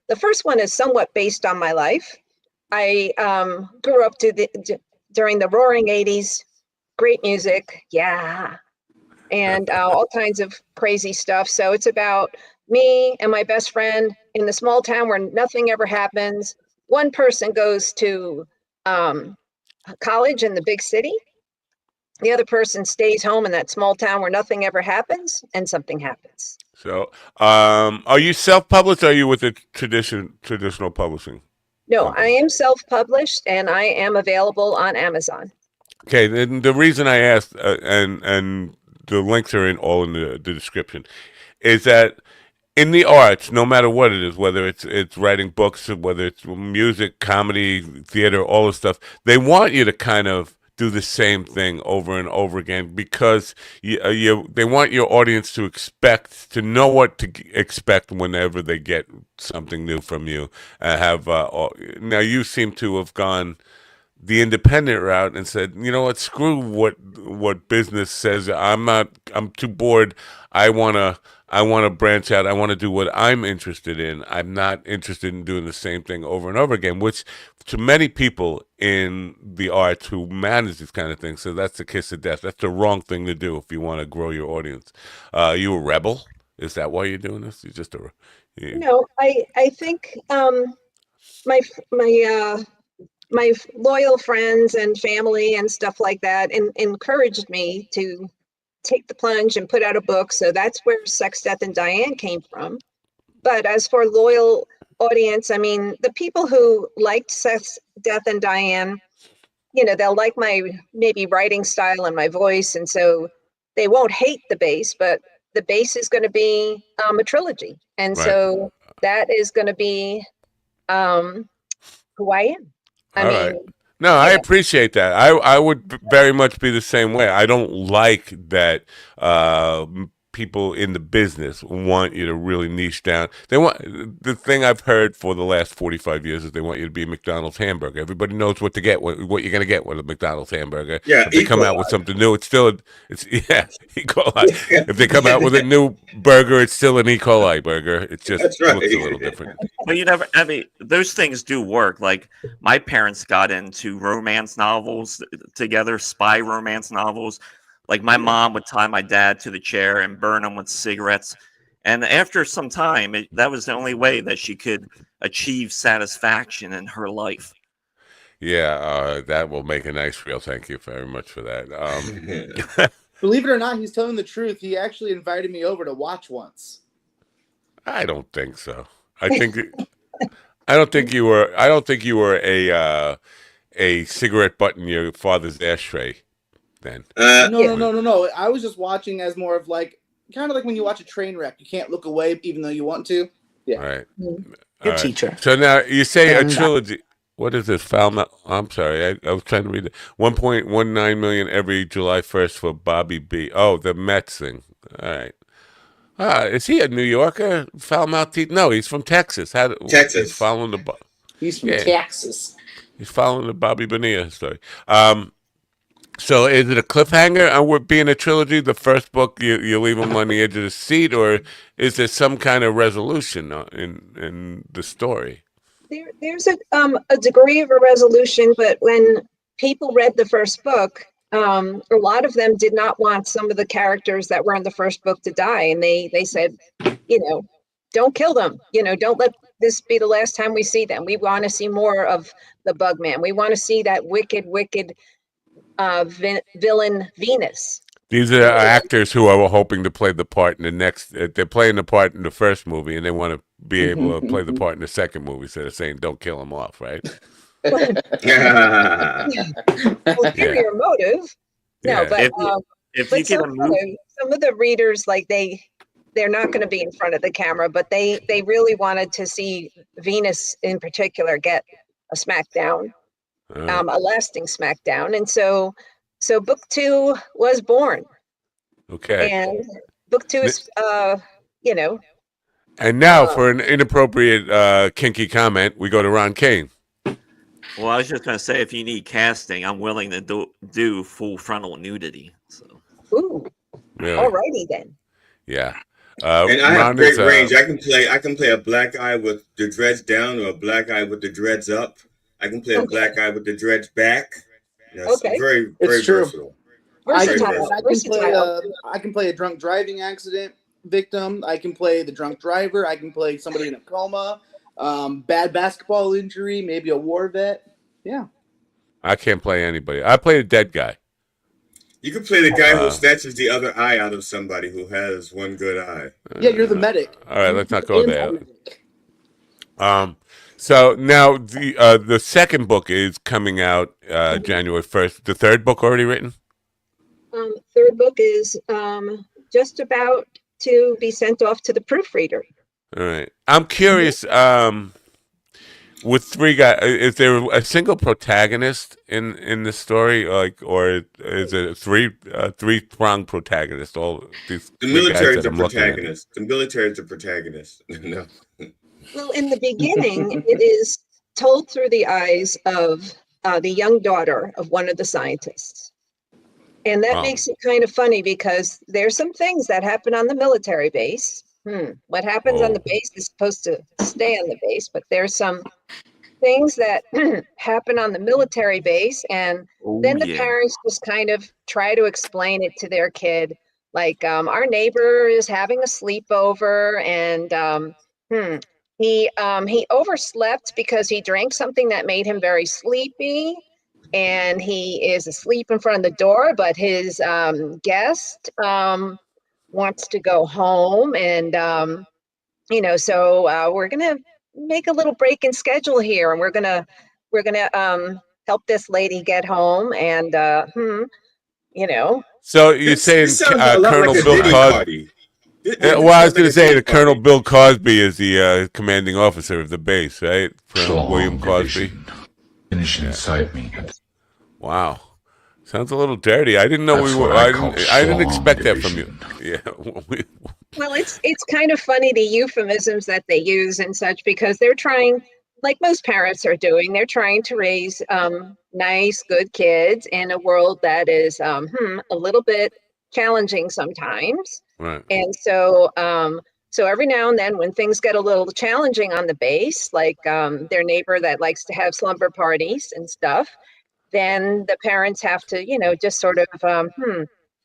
The first one is somewhat based on my life. I grew up during the roaring 80s, great music, and all kinds of crazy stuff. So it's about me and my best friend in the small town where nothing ever happens. One person goes to college in the big city. The other person stays home in that small town where nothing ever happens, and something happens. So, are you self-published, or are you with the traditional publishing? No, I am self-published, and I am available on Amazon. Okay, then the reason I asked, and the links are all in the description, is that in the arts, no matter what it is, whether it's writing books, whether it's music, comedy, theater, all this stuff, they want you to kind of do the same thing over and over again, because they want your audience to know what to expect whenever they get something new from you. Now you seem to have gone the independent route and said, you know what, screw what business says. I'm too bored. I wanna branch out. I want to do what I'm interested in. I'm not interested in doing the same thing over and over again, which to many people in the arts who manage these kind of things, so that's the kiss of death. That's the wrong thing to do if you want to grow your audience. You a rebel? Is that why you're doing this? You're just No, I think my loyal friends and family and stuff like that encouraged me to take the plunge and put out a book. So that's where Sex, Death, and Diane came from. But as for loyal audience, I mean, the people who liked Sex, Death, and Diane, they'll like my maybe writing style and my voice. And so they won't hate the base, but the base is going to be a trilogy. And so that is going to be who I am. Right. No, I appreciate that. I would very much be the same way. I don't like that people in the business want you to really niche down. The thing I've heard for the last 45 years is they want you to be a McDonald's hamburger. Everybody knows what to get, what you're going to get with a McDonald's hamburger. Yeah, if they come out with something new, it's E. coli. If they come out with a new burger, it's still an E. coli burger. It just looks a little different. Well, those things do work. Like, my parents got into romance novels together, spy romance novels. Like, my mom would tie my dad to the chair and burn him with cigarettes. And after some time, that was the only way that she could achieve satisfaction in her life. Yeah, that will make a nice reel. Thank you very much for that. Believe it or not, he's telling the truth. He actually invited me over to watch once. I don't think so. I think I don't think you were. I don't think you were a cigarette butt in your father's ashtray then. No. I was just watching as more of like kind of like when you watch a train wreck, you can't look away even though you want to. Yeah. All right. Good teacher. So now you say a And trilogy. What is this? I'm sorry. I was trying to read it. 1.19 million every July 1st for Bobby B. Oh, the Mets thing. All right. Is he a New Yorker? Foul mouth teeth? No, he's from Texas. Texas. He's following the. He's from Texas. He's following the Bobby Bonilla story. So is it a cliffhanger on being a trilogy? The first book you leave him on the edge of the seat, or is there some kind of resolution in the story? There's a degree of a resolution, but when people read the first book, a lot of them did not want some of the characters that were in the first book to die, and they said, don't kill them. Don't let this be the last time we see them. We want to see more of the Bugman. We want to see that wicked villain Venus. These are actors who are hoping to play the part in the next. They're playing the part in the first movie, and they want to be able to play the part in the second movie. So they're saying, "Don't kill him off," right? Ulterior motive. No, but if but you get some of the readers, like they're not going to be in front of the camera, but they really wanted to see Venus in particular get a smackdown, a lasting smackdown, and so book 2 was born. Okay. And book 2 is, And now for an inappropriate, kinky comment, we go to Ron Kane. Well, I was just going to say, if you need casting, I'm willing to do full frontal nudity. So. Ooh. Really? Alrighty then. Yeah. And I have great range. I can play a black eye with the dreads down or a black eye with the dreads up. I can play a black eye with the dreads back. Okay. Very It's true. versatile. I can play a drunk driving accident victim. I can play the drunk driver. I can play somebody in a coma. Bad basketball injury, maybe a war vet. Yeah. I can't play anybody. I play a dead guy. You can play the guy who snatches the other eye out of somebody who has one good eye. Yeah, you're the medic. All right, let's not go there. So now the second book is coming out January 1st. The third book already written? Third book is just about to be sent off to the proofreader. All right. I'm curious, with three guys, is there a single protagonist in the story, or is it a three-pronged protagonist? All these the military is the protagonist. The military is the protagonist. No. Well, in the beginning, it is told through the eyes of the young daughter of one of the scientists. And that makes it kind of funny because there's some things that happen on the military base. What happens on the base is supposed to stay on the base, but there's some things that happen on the military base. And then the parents just kind of try to explain it to their kid. Like, our neighbor is having a sleepover and he overslept because he drank something that made him very sleepy. And he is asleep in front of the door, but his guest wants to go home. And, so we're going to make a little break in schedule here. And we're going to help this lady get home. And, So you're saying Colonel like Bill Cosby? Well, I was going to say that Colonel Bill Cosby is the commanding officer of the base, right? Colonel William Cosby. Finish inside me. Wow, sounds a little dirty. I didn't know we were. I didn't expect that from you. Yeah. Well, it's kind of funny the euphemisms that they use and such because they're trying, like most parents are doing, they're trying to raise nice, good kids in a world that is a little bit challenging sometimes. Right. And so every now and then when things get a little challenging on the base, like their neighbor that likes to have slumber parties and stuff, then the parents have to, just sort of,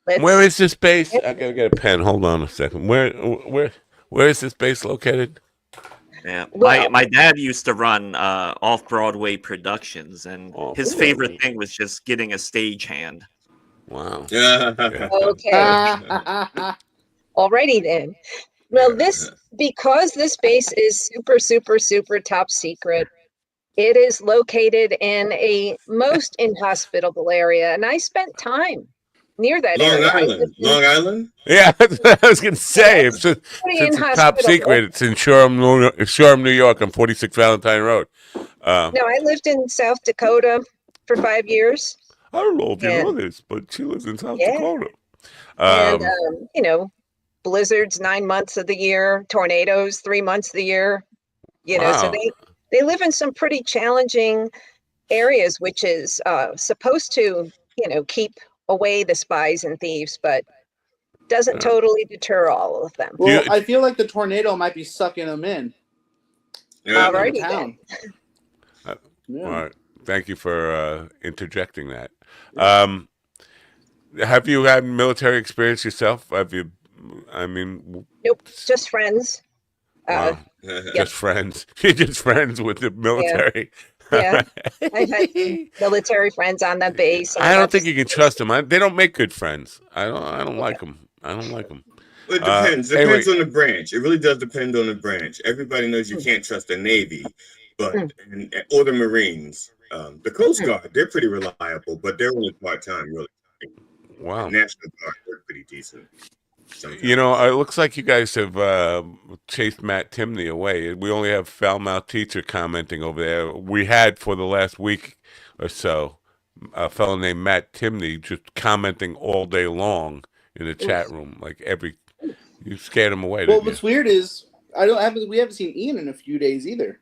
Where is this base? I gotta get a pen. Hold on a second. Where is this base located? Yeah, my dad used to run off-Broadway productions, and his favorite thing was just getting a stagehand. Wow. Yeah. Okay. Alrighty then. Well, because this base is super, super, super top secret, it is located in a most inhospitable area, and I spent time near that area. Long Island? Yeah, that's what I was going to say. Pretty Since it's top inhospitable. secret, it's in Shoreham, New York on 46 Valentine Road. No, I lived in South Dakota for 5 years. I don't know if you know this, but she lives in South Dakota. And, blizzards 9 months of the year, tornadoes 3 months of the year. So they live in some pretty challenging areas, which is supposed to, keep away the spies and thieves, but doesn't totally deter all of them. Well, I feel like the tornado might be sucking them in. Alrighty town. All right. Thank you for interjecting that. Have you had military experience yourself? Nope, just friends. Wow. Just friends. You're just friends with the military. Yeah. I've had military friends on the base. I don't think you can trust them. They don't make good friends. I don't like them. I don't like them. It depends. Depends on the branch. It really does depend on the branch. Everybody knows you can't trust the Navy, but or the Marines. The Coast Guard, they're pretty reliable, but they're only part-time, really. Wow. National Guard, they're pretty decent. Sometimes. It looks like you guys have chased Matt Timney away. We only have foul-mouthed teacher commenting over there. We had for the last week or so a fellow named Matt Timney just commenting all day long in the chat room, you scared him away. Well, what's weird is we haven't seen Ian in a few days either.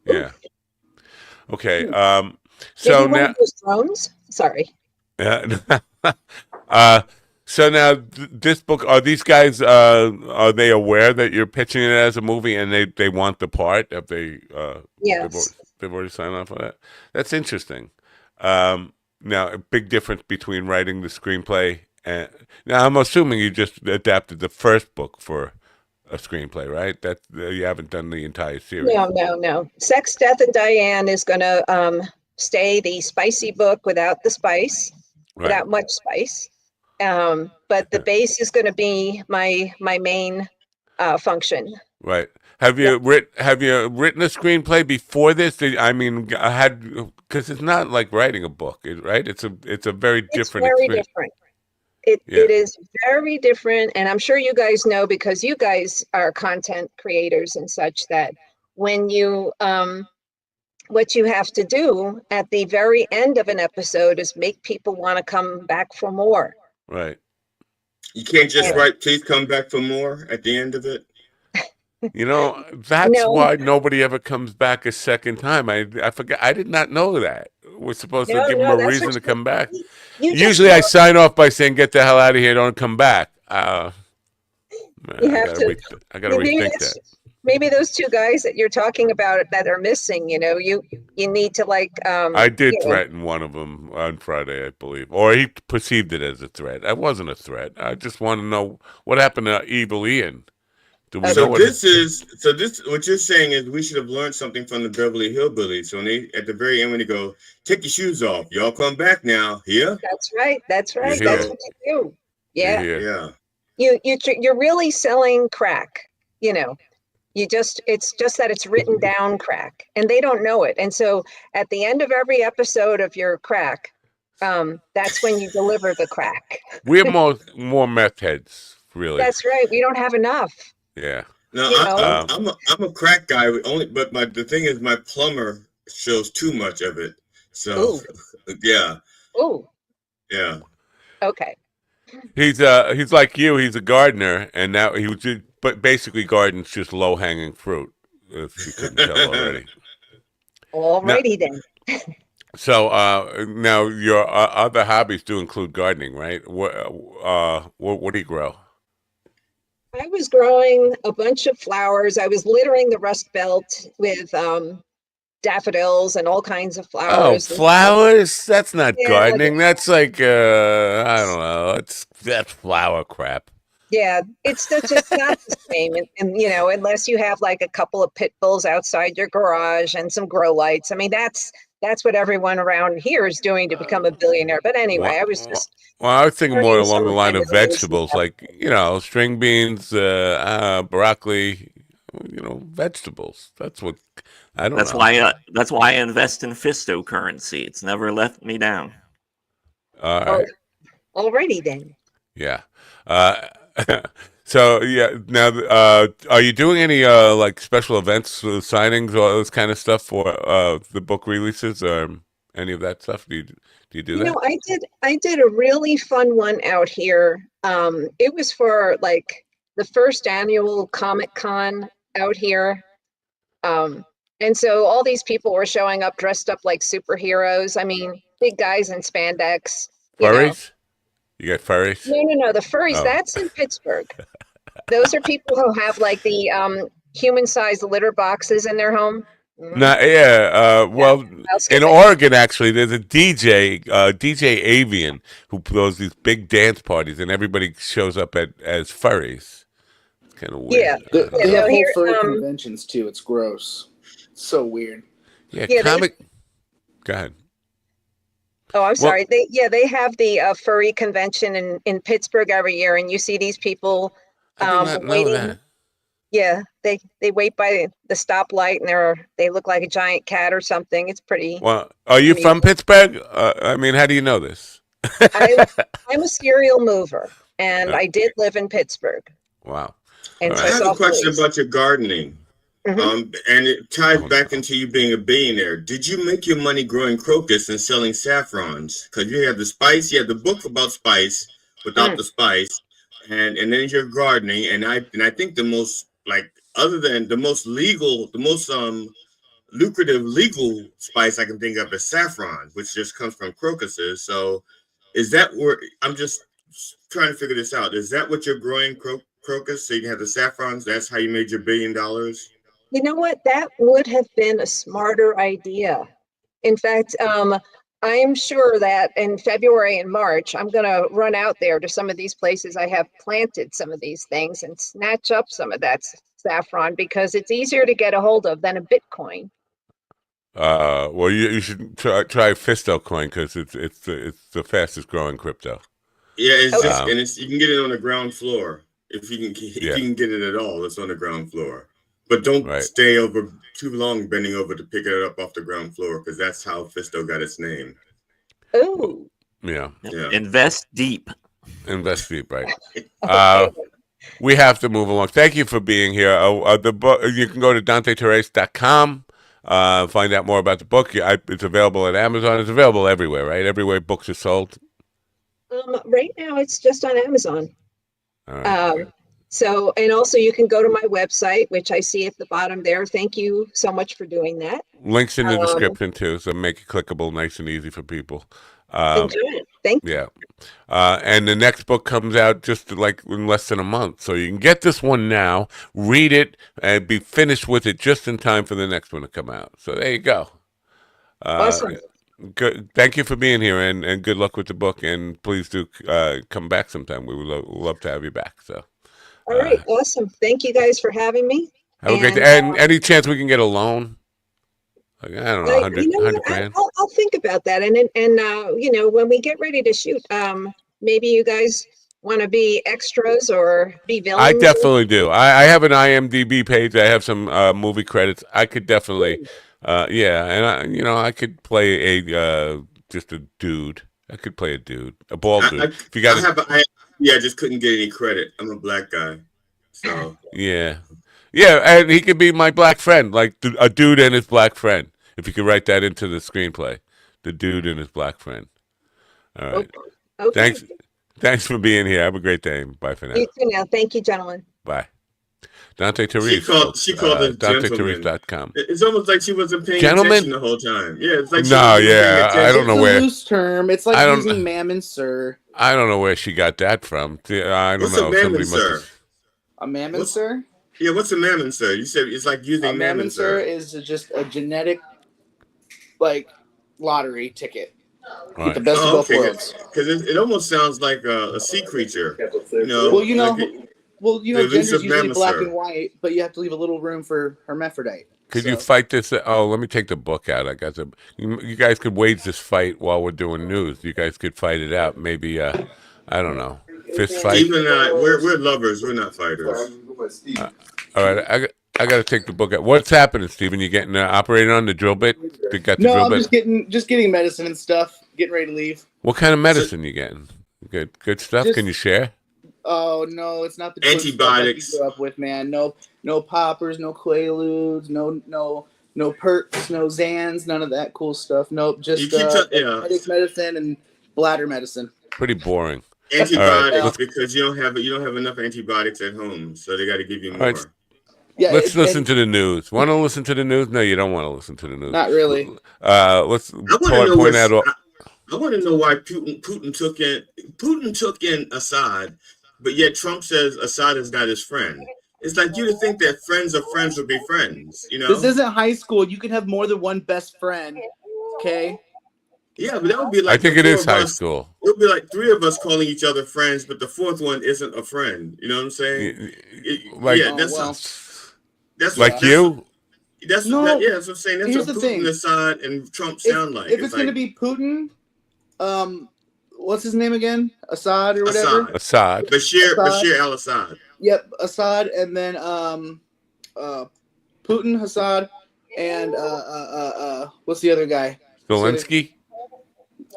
Yeah. Okay. So now those drones. Sorry. Yeah. So now this book, are these guys? Are they aware that you're pitching it as a movie and they want the part? Have they? Yes. They've already signed off on that. That's interesting. Now, a big difference between writing the screenplay and now I'm assuming you just adapted the first book for a screenplay, right? That you haven't done the entire series. No. Sex, Death, and Diane is going to stay the spicy book without the spice, without much spice. But the base is going to be my main function. Right. Have you written a screenplay before this? Because it's not like writing a book, right? It's a very different. It's very experience. different. It is very different, and I'm sure you guys know because you guys are content creators and such that when you what you have to do at the very end of an episode is make people want to come back for more. Right. You can't just write, please come back for more at the end of it. That's why nobody ever comes back a second time. I forgot. I did not know that. We're supposed to give them a reason to come back. Usually I sign off by saying, get the hell out of here, don't come back. I gotta rethink that. Maybe those two guys that you're talking about that are missing, you need to I did threaten one of them on Friday, I believe. Or he perceived it as a threat. I wasn't a threat. I just want to know what happened to Evil Ian. What you're saying is we should have learned something from the Beverly Hillbillies. So at the very end, when they go, take your shoes off, y'all come back now. Yeah. That's right. That's what you do. Yeah. Yeah. You're really selling crack. It's just that it's written down crack, and they don't know it. And so at the end of every episode of your crack, that's when you deliver the crack. We're more meth heads, really. That's right. We don't have enough. Yeah. No, I'm a crack guy but the thing is my plumber shows too much of it. So yeah. Ooh. Yeah. Okay. He's like you. He's a gardener, and now but basically gardens just low hanging fruit. If you couldn't tell already. Alrighty then. So now your other hobbies do include gardening, right? What do you grow? I was growing a bunch of flowers. I was littering the Rust Belt with daffodils and all kinds of flowers. Oh, flowers? That's not gardening. That's like I don't know. That's flower crap. Yeah, it's just not the same. And unless you have like a couple of pit bulls outside your garage and some grow lights. I mean, that's that's what everyone around here is doing to become a billionaire. But anyway, I was just. Well, I was thinking more along the line of some of my vegetables, like, string beans, broccoli, vegetables. That's what I don't know. That's why I invest in Fisto currency. It's never left me down. All right. Alrighty then. Yeah. So yeah. Now, are you doing any like special events, signings, or those kind of stuff for the book releases, or any of that stuff? Do you do that? You know, I did a really fun one out here. It was for like the first annual Comic-Con out here. And so all these people were showing up dressed up like superheroes. I mean, big guys in spandex. Furries? You got furries? No. The furries, that's in Pittsburgh. Those are people who have like the human-sized litter boxes in their home. Well, in Oregon, actually, there's a DJ Avian, who throws these big dance parties, and everybody shows up as furries. It's kind of weird. Yeah, they have whole furry conventions too. It's gross. It's so weird. Yeah, Go ahead. Oh, I'm sorry. They have the furry convention in Pittsburgh every year, and you see these people waiting. Yeah, they wait by the stoplight, and they look like a giant cat or something. It's pretty. Well, are you from Pittsburgh? I mean, how do you know this? I'm a serial mover, and I did live in Pittsburgh. Wow. And I have a question about your gardening. And it ties back into you being a billionaire. Did you make your money growing crocus and selling saffrons? Because you have the spice, you have the book about spice without the spice, and then you're gardening. And I think the most, like, other than the most legal, the most lucrative legal spice I can think of is saffron, which just comes from crocuses. So is that where, I'm just trying to figure this out. Is that what you're growing, crocus? So you have the saffrons, that's how you made your $1 billion? You know what? That would have been a smarter idea. In fact, I'm sure that in February and March, I'm going to run out there to some of these places I have planted some of these things and snatch up some of that saffron, because it's easier to get a hold of than a Bitcoin. Well, you should try Fisto coin, because it's the fastest growing crypto. Yeah, it's you can get it on the ground floor if you can get it at all. It's on the ground floor. But don't stay over too long bending over to pick it up off the ground floor, because that's how Fisto got its name. Oh. Yeah. Invest deep. Invest deep, right. We have to move along. Thank you for being here. The book, you can go to DanteTherese.com, find out more about the book. It's available at Amazon. It's available everywhere, right? Everywhere books are sold. Right now, it's just on Amazon. All right. So, and also you can go to my website, which I see at the bottom there. Thank you so much for doing that. Links in the description too, so make it clickable, nice and easy for people. Enjoy it. Thank you. Yeah. And the next book comes out just like in less than a month. So you can get this one now, read it, and be finished with it just in time for the next one to come out. So there you go. Awesome. Good. Thank you for being here, and good luck with the book. And please do come back sometime. We would love to have you back. So. All right, awesome. Thank you guys for having me. Have a great day. And any chance we can get a loan? Like, I don't know, 100 grand. I'll think about that. And you know, when we get ready to shoot, maybe you guys want to be extras or be villains. I definitely do. I have an IMDb page. I have some movie credits. I could definitely, and I could play just a dude. I could play a dude, a bald dude. If you got I just couldn't get any credit. I'm a black guy, so yeah, and he could be my black friend, like a dude and his black friend. If you could write that into the screenplay, the dude and his black friend. All right. Okay. Thanks for being here. Have a great day. Bye for now. You too now. Thank you, gentlemen. Bye. Dante Therese. She called it DanteTherese.com. It's almost like she wasn't paying attention the whole time. Yeah, it's like I don't know where. It's a loose term. It's like using ma'am and sir. I don't know where she got that from. I don't know. What's a ma'am and sir? A ma'am and sir? Yeah, what's a ma'am and sir? You said it's like using ma'am and sir is just a genetic, like, lottery ticket. Right. With the best of both worlds. Because it almost sounds like a sea creature. Well, Well, you know, The Lisa gender's usually black Bamser. and white, but you have to leave a little room for hermaphrodite. Could you fight this? Oh, let me take the book out. I got you guys could wage this fight while we're doing news. You guys could fight it out. Maybe, I don't know, fist fight. Even we're lovers. We're not fighters. All right, I got to take the book out. What's happening, Steven? You getting operated on the drill bit? No, I'm just getting medicine and stuff. Getting ready to leave. What kind of medicine you getting? Good stuff. Can you share? Oh no, it's not the antibiotics. Stuff I grew up with, man. No poppers, no Quaaludes, no perks, no Zans, none of that cool stuff. Nope, just headache medicine and bladder medicine. Pretty boring. Antibiotics because you don't have enough antibiotics at home, so they got to give you more. Right. Yeah, let's listen to the news. Want to listen to the news? No, you don't want to listen to the news. Not really. Let's point out. I want to know why Putin took in Assad, but yet Trump says Assad is not his friend. It's like you'd think that friends of friends would be friends. You know, this isn't high school. You can have more than one best friend. Okay. Yeah, but that would be like. I think it is high school. It would be like three of us calling each other friends, but the fourth one isn't a friend. You know what I'm saying? That's like you. That's what I'm saying. That's here's what the Putin, thing. Assad, and Trump sound like. If it's going to be Putin, what's his name again? Assad or whatever. Assad. Bashir al-Assad. Yep, Assad, and then Putin, Assad, and what's the other guy? Zelensky.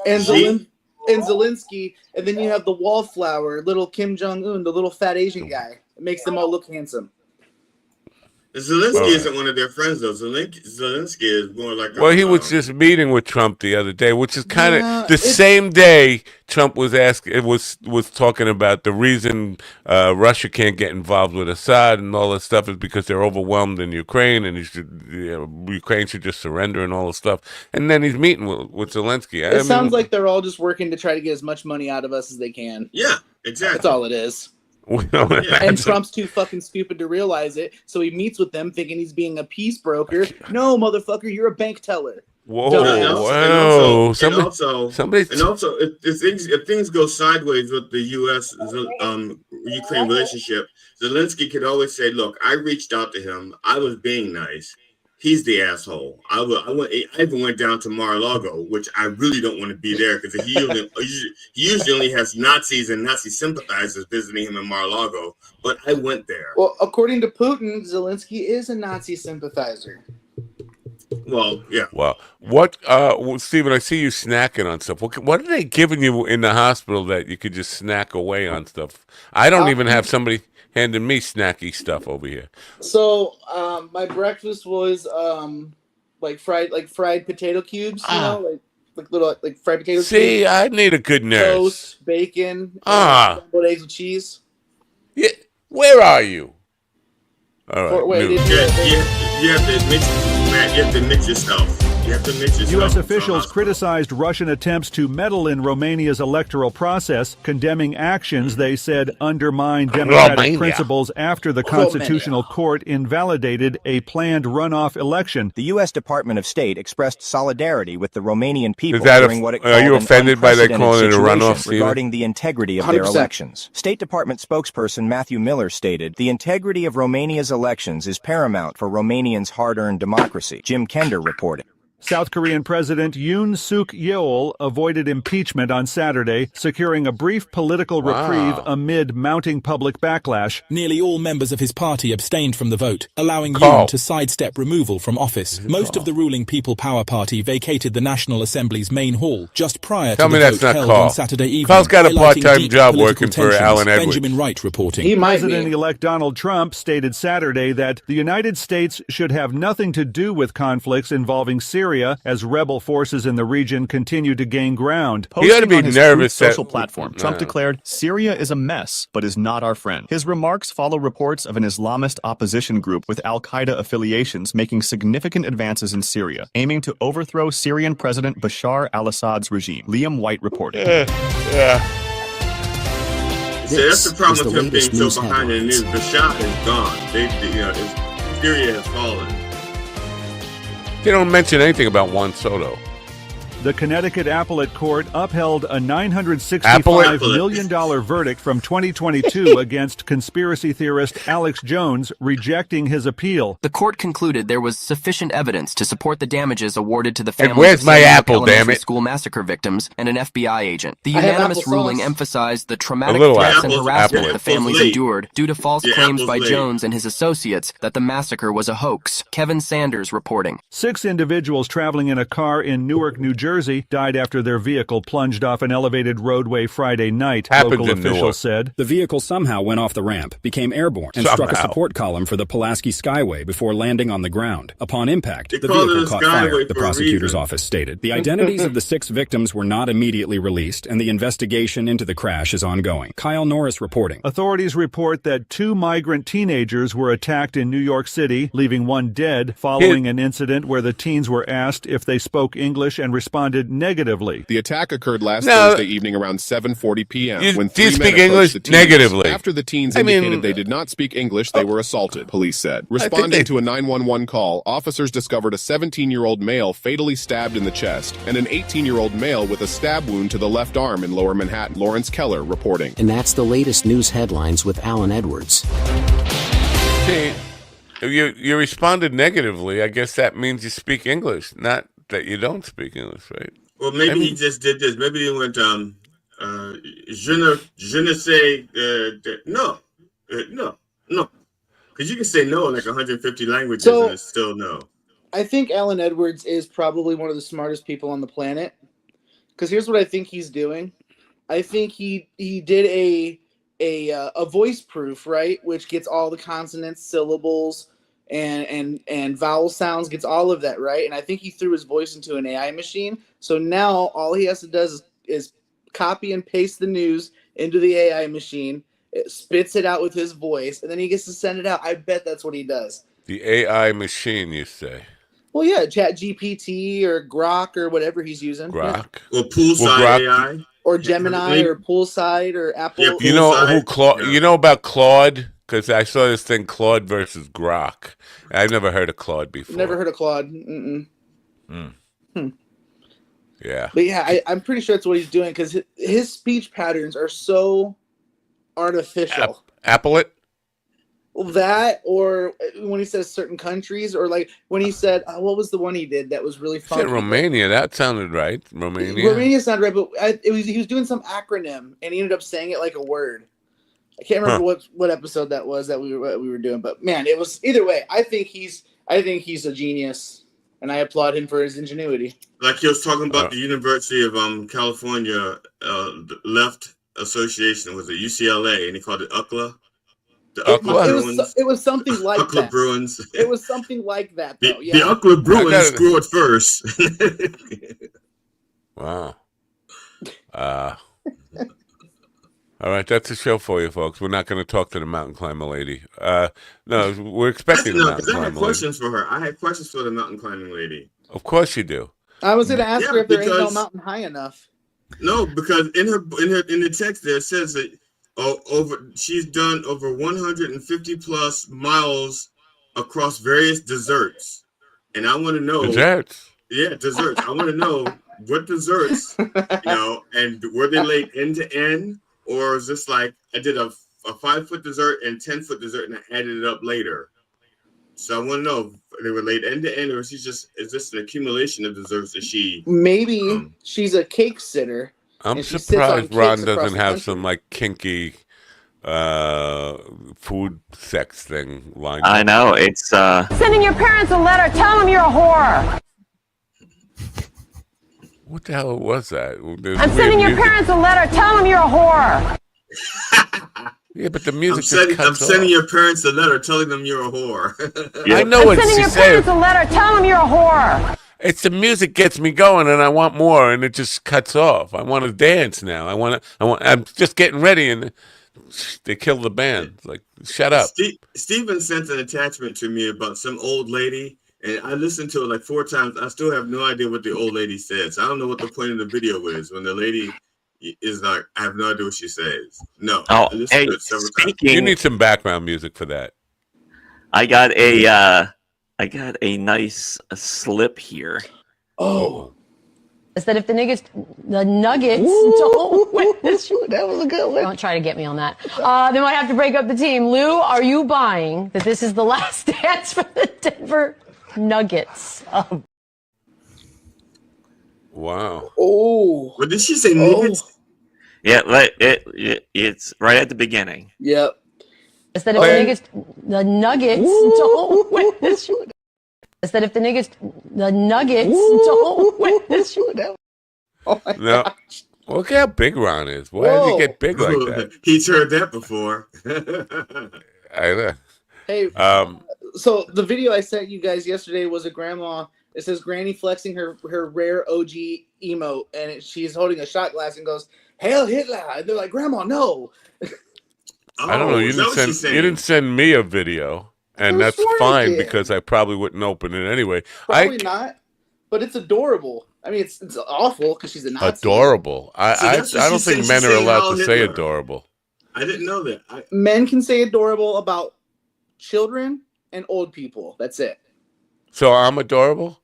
And Zelensky, and then you have the wallflower, little Kim Jong-un, the little fat Asian guy. It makes them all look handsome. Zelensky isn't one of their friends, though. Zelensky is more like. Well, he was just meeting with Trump the other day, which is kind of the same day Trump was was talking about the reason Russia can't get involved with Assad and all this stuff is because they're overwhelmed in Ukraine and Ukraine should just surrender and all this stuff. And then he's meeting with Zelensky. It sounds like they're all just working to try to get as much money out of us as they can. Yeah, exactly. That's all it is. And Trump's too fucking stupid to realize it, so he meets with them thinking he's being a peace broker. No, motherfucker, you're a bank teller. Whoa! Wow! And also, if things go sideways with the U.S. Ukraine relationship, Zelensky could always say, "Look, I reached out to him. I was being nice. He's the asshole. I even went down to Mar-a-Lago, which I really don't want to be there because he usually only has Nazis and Nazi sympathizers visiting him in Mar-a-Lago. But I went there. Well, according to Putin, Zelensky is a Nazi sympathizer. Well, yeah. Well, Stephen, I see you snacking on stuff. What are they giving you in the hospital that you could just snack away on stuff? I don't even have somebody handing me snacky stuff over here. So, my breakfast was like fried potato cubes, you know, like little fried potato cubes. See, I need a good nurse. Toast, bacon, scrambled eggs with cheese. Yeah, where are you? All right. You have to admit, Matt, you have to admit yourself. You have to admit yourself. U.S. officials criticized Russian attempts to meddle in Romania's electoral process, condemning actions they said undermine democratic principles after the Constitutional Court invalidated a planned runoff election. The U.S. Department of State expressed solidarity with the Romanian people during what it called are you offended by that calling it a runoff regarding the integrity of 100%. Their elections. State Department spokesperson Matthew Miller stated, "The integrity of Romania's elections is paramount for Romanians' hard-earned democracy." Jim Kender reported. South Korean President Yoon Suk Yeol avoided impeachment on Saturday, securing a brief political reprieve amid mounting public backlash. Nearly all members of his party abstained from the vote, allowing Yoon to sidestep removal from office. Most of the ruling People Power Party vacated the National Assembly's main hall just prior to the vote held on Saturday evening. Carl's got a part-time job working for Alan Edwards. Benjamin Wright reporting. President-elect Donald Trump stated Saturday that the United States should have nothing to do with conflicts involving Syria as rebel forces in the region continue to gain ground. He ought to be nervous. Social platform, Trump declared, "Syria is a mess, but is not our friend." His remarks follow reports of an Islamist opposition group with al-Qaeda affiliations making significant advances in Syria, aiming to overthrow Syrian President Bashar al-Assad's regime. Liam White reported. So that's the problem with him being so behind in the news. Bashar is gone. Syria has fallen. They don't mention anything about Juan Soto. The Connecticut Appellate Court upheld a $965 million verdict from 2022 against conspiracy theorist Alex Jones, rejecting his appeal. The court concluded there was sufficient evidence to support the damages awarded to the families of Sandy Elementary School massacre victims and an FBI agent. The unanimous ruling emphasized the traumatic threats and harassment the families endured due to false claims by Jones and his associates that the massacre was a hoax. Kevin Sanders reporting. 6 individuals traveling in a car in Newark, New Jersey, died after their vehicle plunged off an elevated roadway Friday night, local officials said. The vehicle somehow went off the ramp, became airborne, and struck a support column for the Pulaski Skyway before landing on the ground. Upon impact, the vehicle caught fire, the prosecutor's office stated. The identities of the 6 victims were not immediately released, and the investigation into the crash is ongoing. Kyle Norris reporting. Authorities report that 2 migrant teenagers were attacked in New York City, leaving 1 dead following an incident where the teens were asked if they spoke English and responded negatively. The attack occurred last Thursday evening around 7:40 p.m. when 3 men speak English the teens. negatively? After the teens indicated they did not speak English, they were assaulted, police said. Responding to a 911 call, officers discovered a 17-year-old male fatally stabbed in the chest and an 18-year-old male with a stab wound to the left arm in Lower Manhattan. Lawrence Keller reporting. And that's the latest news headlines with Alan Edwards. See, you responded negatively. I guess that means you speak English, not that you don't speak English, right? Well, maybe he just did this. Maybe he went, je ne sais, no. Because you can say no in like 150 languages and it's still no. I think Alan Edwards is probably one of the smartest people on the planet. Because here's what I think he's doing. I think he did a voice proof, right? Which gets all the consonants, syllables, and vowel sounds, gets all of that, right? And I think he threw his voice into an AI machine. So now all he has to do is copy and paste the news into the AI machine. It spits it out with his voice, and then he gets to send it out. I bet that's what he does. The AI machine, you say? Well, yeah, Chat GPT or Grok or whatever he's using. Grok? Yeah. Or Poolside AI. Or Gemini or Poolside or Apple. Yeah, you know who Claude? You know about Claude? Because I saw this thing, Claude versus Grok. I've never heard of Claude before. Never heard of Claude. Mm-mm. Yeah. But yeah, I'm pretty sure that's what he's doing because his speech patterns are so artificial. Appellate? Well, that, or when he says certain countries, or like when he said, what was the one he did that was really funny? Said Romania. That sounded right. Romania sounded right, but he was doing some acronym and he ended up saying it like a word. I can't remember what episode that was that we were doing, but man, it was either way. I think he's a genius, and I applaud him for his ingenuity. Like he was talking about the University of California left association, was it UCLA, and he called it UCLA. The UCLA it was something like UCLA that. Bruins. It was something like that, though. The UCLA Bruins scored first. Wow. All right, that's a show for you, folks. We're not going to talk to the mountain climber lady. No, we're expecting the mountain climber lady. I had questions for her. I had questions for the mountain climbing lady. Of course you do. I was going to ask her if there ain't no mountain high enough. No, because in the text there it says that she's done over 150 plus miles across various deserts, and I want to know deserts. Yeah, deserts. I want to know what deserts, and were they laid end to end? Or is this like I did a 5-foot dessert and 10-foot dessert and I added it up later? So I want to know if they were laid end to end, or is this an accumulation of desserts that she? Maybe she's a cake sitter. I'm surprised Ron doesn't have some like kinky food sex thing lined up. I know it's sending your parents a letter. Tell them you're a whore. What the hell was that? I'm sending your parents a letter. Tell them you're a whore. Yeah, but the music I'm sending your parents a letter telling them you're a whore. I know what she's saying. I'm sending your parents a letter. Tell them you're a whore. It's the music gets me going, and I want more, and it just cuts off. I want to dance now. I'm just getting ready, and they kill the band. Like, shut up. Steven sent an attachment to me about some old lady. And I listened to it like 4 times. I still have no idea what the old lady says. I don't know what the point of the video is when the lady is like, I have no idea what she says. No. Oh, hey, times. You need some background music for that. I got a nice slip here. Oh. That if the Nuggets don't win this, that was a good one. Don't try to get me on that. They might have to break up the team. Lou, are you buying that this is the last dance for the Denver Nuggets? Wow. Oh. What did she say? Nuggets? Yeah, it's right at the beginning. Yep. That if the Nuggets don't win this, that if the Nuggets don't win this. Oh my gosh. Look how big Ron is. Why did he get big like that? He's heard that before. I know. Hey, so the video I sent you guys yesterday was a grandma. It says Granny flexing her rare OG emote, and she's holding a shot glass and goes, "Hail Hitler!" And they're like, "Grandma, no." I don't know. You didn't send me a video, and that's fine because I probably wouldn't open it anyway. Probably not, but it's adorable. I mean, it's awful because she's a Nazi. Adorable. I don't think men are allowed to say adorable. I didn't know that. Men can say adorable about children and old people. That's it. So I'm adorable?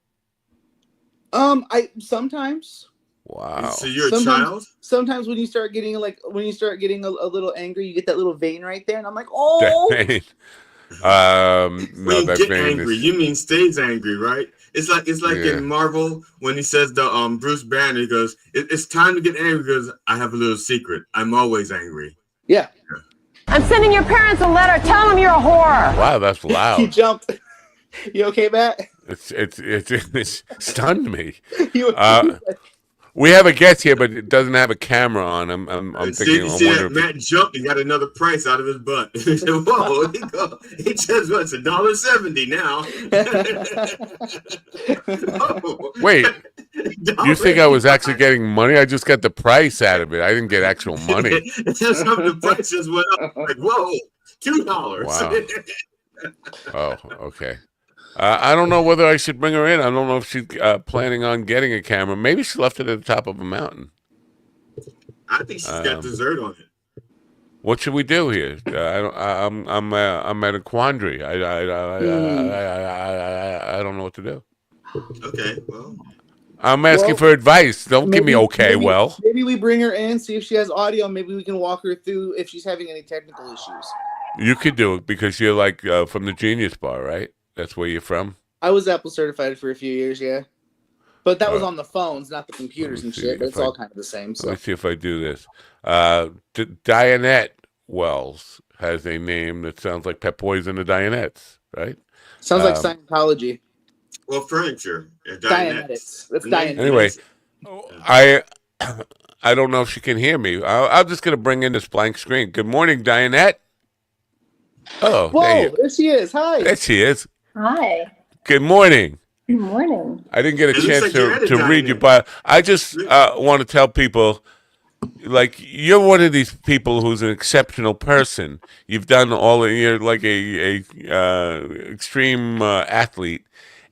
I sometimes. Wow. So you're a child? Sometimes when you start getting a little angry, you get that little vein right there, and I'm like, oh. That vein. No, that vein angry. You mean stays angry, right? It's like in Marvel when he says the Bruce Banner, he goes, "It's time to get angry because I have a little secret. I'm always angry." Yeah. I'm sending your parents a letter. Tell them you're a whore. Wow, that's loud. He jumped. You okay, Matt? It's stunned me. We have a guest here, but it doesn't have a camera on. I'm thinking. Matt jumped and got another price out of his butt. He said, "Whoa!" He says, "What's $1.70 now?" Wait, you think I was actually getting money? I just got the price out of it. I didn't get actual money. It's just the price just went up. Like, whoa, $2. Wow. Oh, okay. I don't know whether I should bring her in. I don't know if she's planning on getting a camera. Maybe she left it at the top of a mountain. I think she's got dessert on it. What should we do here? I'm at a quandary. I don't know what to do. Okay, well. I'm asking for advice. Don't give me Maybe we bring her in, see if she has audio. Maybe we can walk her through if she's having any technical issues. You could do it because you're like from the Genius Bar, right? That's where you're from? I was Apple certified for a few years, yeah. But that was on the phones, not the computers and shit. But it's all kind of the same. So. Let me see if I do this. Dianette Wells has a name that sounds like Pep Boys and the Dianettes, right? Sounds like Scientology. Well, furniture. Dianetics. That's Dianetics. Anyway, I don't know if she can hear me. I'm just going to bring in this blank screen. Good morning, Dianette. Oh, whoa, there she is. Hi. There she is. Hi. Good morning. Good morning. I didn't get a chance to read your bio. I just want to tell people, like, you're one of these people who's an exceptional person. You've done you're like a extreme athlete,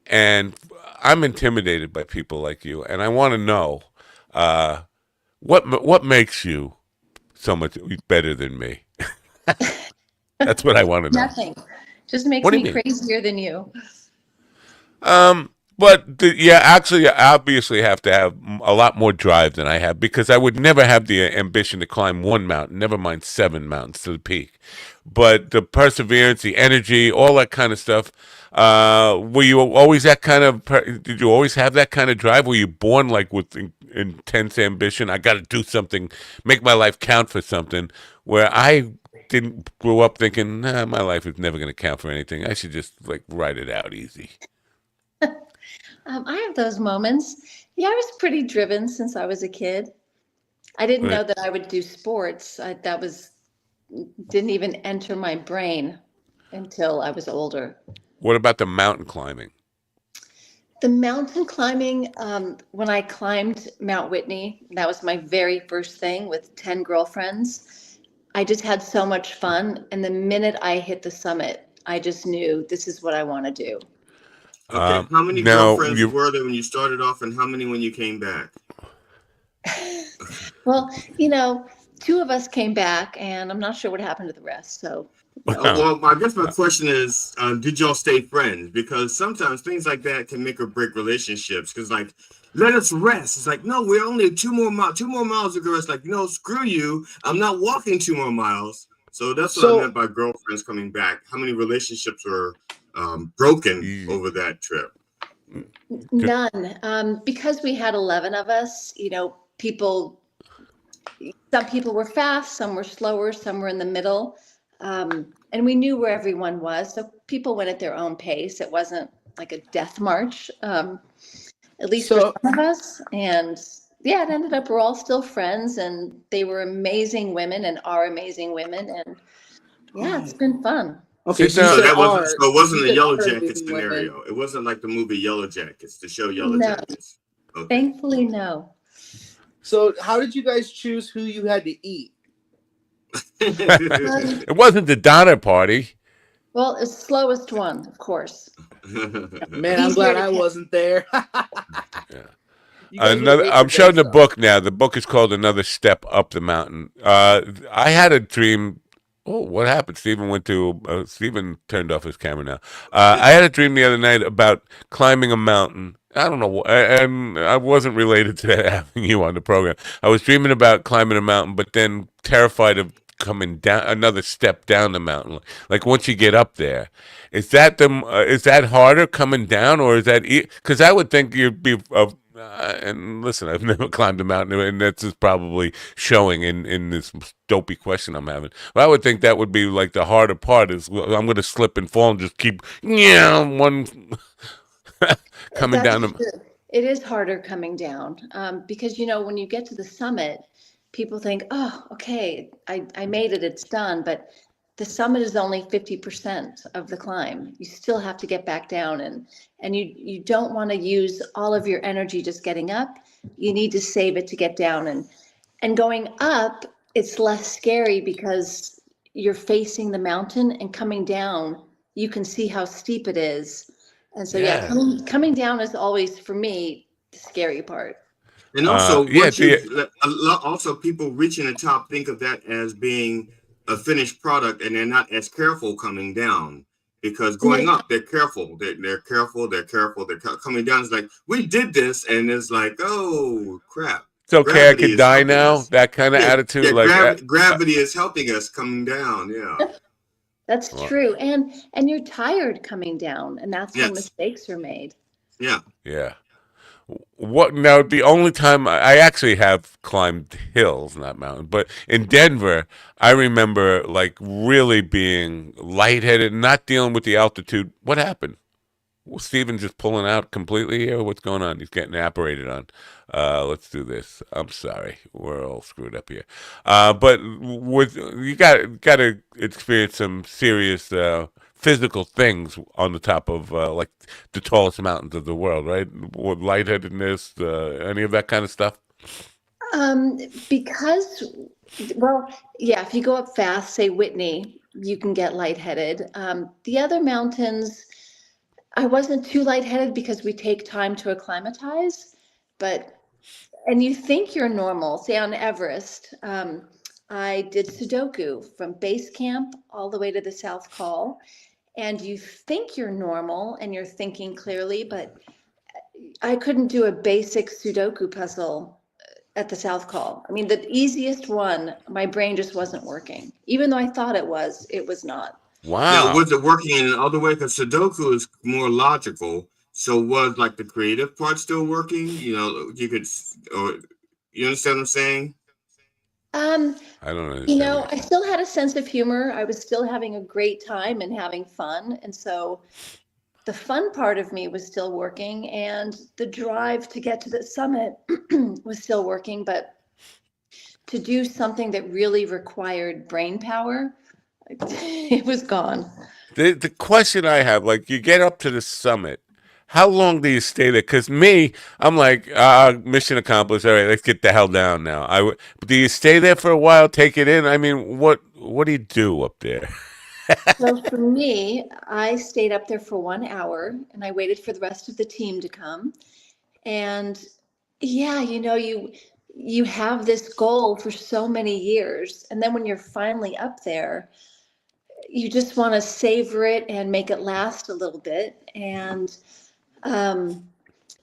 and I'm intimidated by people like you, and I want to know what makes you so much better than me. That's what I want to know. Nothing. Just makes me crazier than you. Actually, I obviously have to have a lot more drive than I have because I would never have the ambition to climb one mountain, never mind 7 mountains to the peak. But the perseverance, the energy, all that kind of stuff. Were you always that kind of? Did you always have that kind of drive? Were you born like with intense ambition? I got to do something, make my life count for something. Where I didn't grow up thinking, my life is never going to count for anything. I should just like write it out easy. I have those moments. Yeah, I was pretty driven since I was a kid. I didn't know that I would do sports. Didn't even enter my brain until I was older. What about the mountain climbing? The mountain climbing, when I climbed Mount Whitney, that was my very first thing with 10 girlfriends. I just had so much fun. And the minute I hit the summit, I just knew this is what I want to do. Okay, how many girlfriends were there when you started off and how many when you came back? Well, 2 of us came back and I'm not sure what happened to the rest. So. Well, I guess my question is, did y'all stay friends? Because sometimes things like that can make or break relationships. Because like let us rest. It's like, no, we're only 2 more miles to go. It's like, no, screw you. I'm not walking 2 more miles. So that's what I meant by girlfriends coming back. How many relationships were broken over that trip? None. Because we had 11 of us, some people were fast, some were slower, some were in the middle. And we knew where everyone was. So people went at their own pace. It wasn't like a death march, at least for some of us. And yeah, it ended up we're all still friends, and they were amazing women and are amazing women. And yeah, it's been fun. Okay, so it wasn't a Yellow Jackets scenario. It wasn't like the movie Yellow Jackets, the show Yellow Jackets. Okay. Thankfully, no. So how did you guys choose who you had to eat? It wasn't the Donner Party. Well, it's slowest one, of course. Man, I'm glad I wasn't there. I'm showing the book now. The book is called Another Step Up the Mountain. I had a dream. Oh, what happened? Steven turned off his camera now. I had a dream the other night about climbing a mountain. I don't know, and I wasn't related to having you on the program. I was dreaming about climbing a mountain, but then terrified of coming down another step down the mountain. Like once you get up there, is that harder coming down, or is that because I would think you'd be and listen, I've never climbed a mountain, and that's just probably showing in this dopey question I'm having. But I would think that would be like the harder part is I'm going to slip and fall and just keep one coming down. It is harder coming down because, when you get to the summit, people think, oh, okay, I made it, it's done. But the summit is only 50% of the climb. You still have to get back down, and you don't want to use all of your energy just getting up. You need to save it to get down. And going up, it's less scary because you're facing the mountain, and coming down, you can see how steep it is. And so, coming down is always, for me, the scary part. And also, also people reaching the top think of that as being a finished product, and they're not as careful coming down, because going up, they're careful. They're careful. Coming down is like, we did this, and it's like, oh crap. It's okay, I could die now. That kind of attitude. Yeah, like gravity is helping us coming down. Yeah. That's true. And you're tired coming down, and that's when mistakes are made. Yeah. Yeah. What now? The only time I actually have climbed hills, not mountains, but in Denver, I remember like really being lightheaded, not dealing with the altitude. What happened? Was Steven just pulling out completely here? What's going on? He's getting apparated on. Let's do this. I'm sorry, we're all screwed up here. But you got to experience some serious physical things on the top of like the tallest mountains of the world, right? With lightheadedness, any of that kind of stuff. Because, if you go up fast, say Whitney, you can get lightheaded. The other mountains, I wasn't too lightheaded because we take time to acclimatize, and you think you're normal. Say on Everest, I did Sudoku from base camp all the way to the South Col, and you think you're normal and you're thinking clearly, but I couldn't do a basic Sudoku puzzle at the South Col. I mean, the easiest one, my brain just wasn't working. Even though I thought it was not. Wow. Now, was it working in another way? Because Sudoku is more logical. So was like the creative part still working? You understand what I'm saying? I don't understand. I still had a sense of humor. I was still having a great time and having fun. And so the fun part of me was still working, and the drive to get to the summit was still working. But to do something that really required brain power, it was gone. The question I have, like, you get up to the summit, how long do you stay there? Because I'm like, mission accomplished. All right, let's get the hell down now. Do you stay there for a while, take it in? I mean, what do you do up there? Well, for me, I stayed up there for 1 hour, and I waited for the rest of the team to come. And yeah, you have this goal for so many years, and then when you're finally up there, you just want to savor it and make it last a little bit. And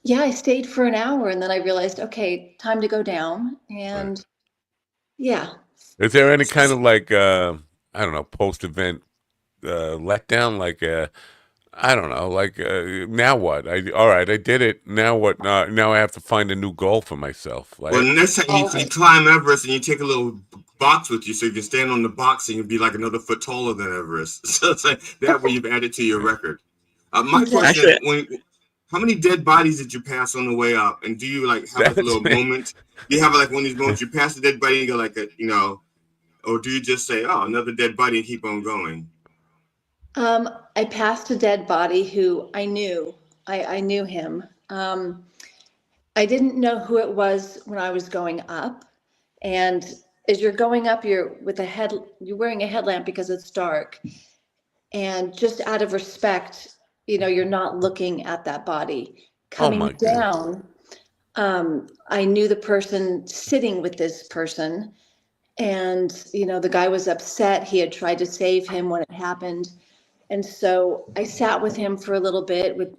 Yeah, I stayed for an hour and then I realized, okay, time to go down. And yeah. Is there any kind of like, I don't know, post-event letdown? Like, I don't know, like, now what? All right, I did it. Now what? Now I have to find a new goal for myself. Like, well, next time you climb Everest and you take a little box with you so you can stand on the box and you'll be like another foot taller than Everest. So it's like that way you've added to your record. My question is, how many dead bodies did you pass on the way up? And do you like have like a little moment? Do you have like one of these moments you pass the dead body and you go like, or do you just say, oh, another dead body and keep on going? I passed a dead body who I knew. I knew him. I didn't know who it was when I was going up. And as you're going up, you're wearing a headlamp because it's dark. And just out of respect, you're not looking at that body. Coming down, I knew the person sitting with this person. And, the guy was upset. He had tried to save him when it happened. And so I sat with him for a little bit with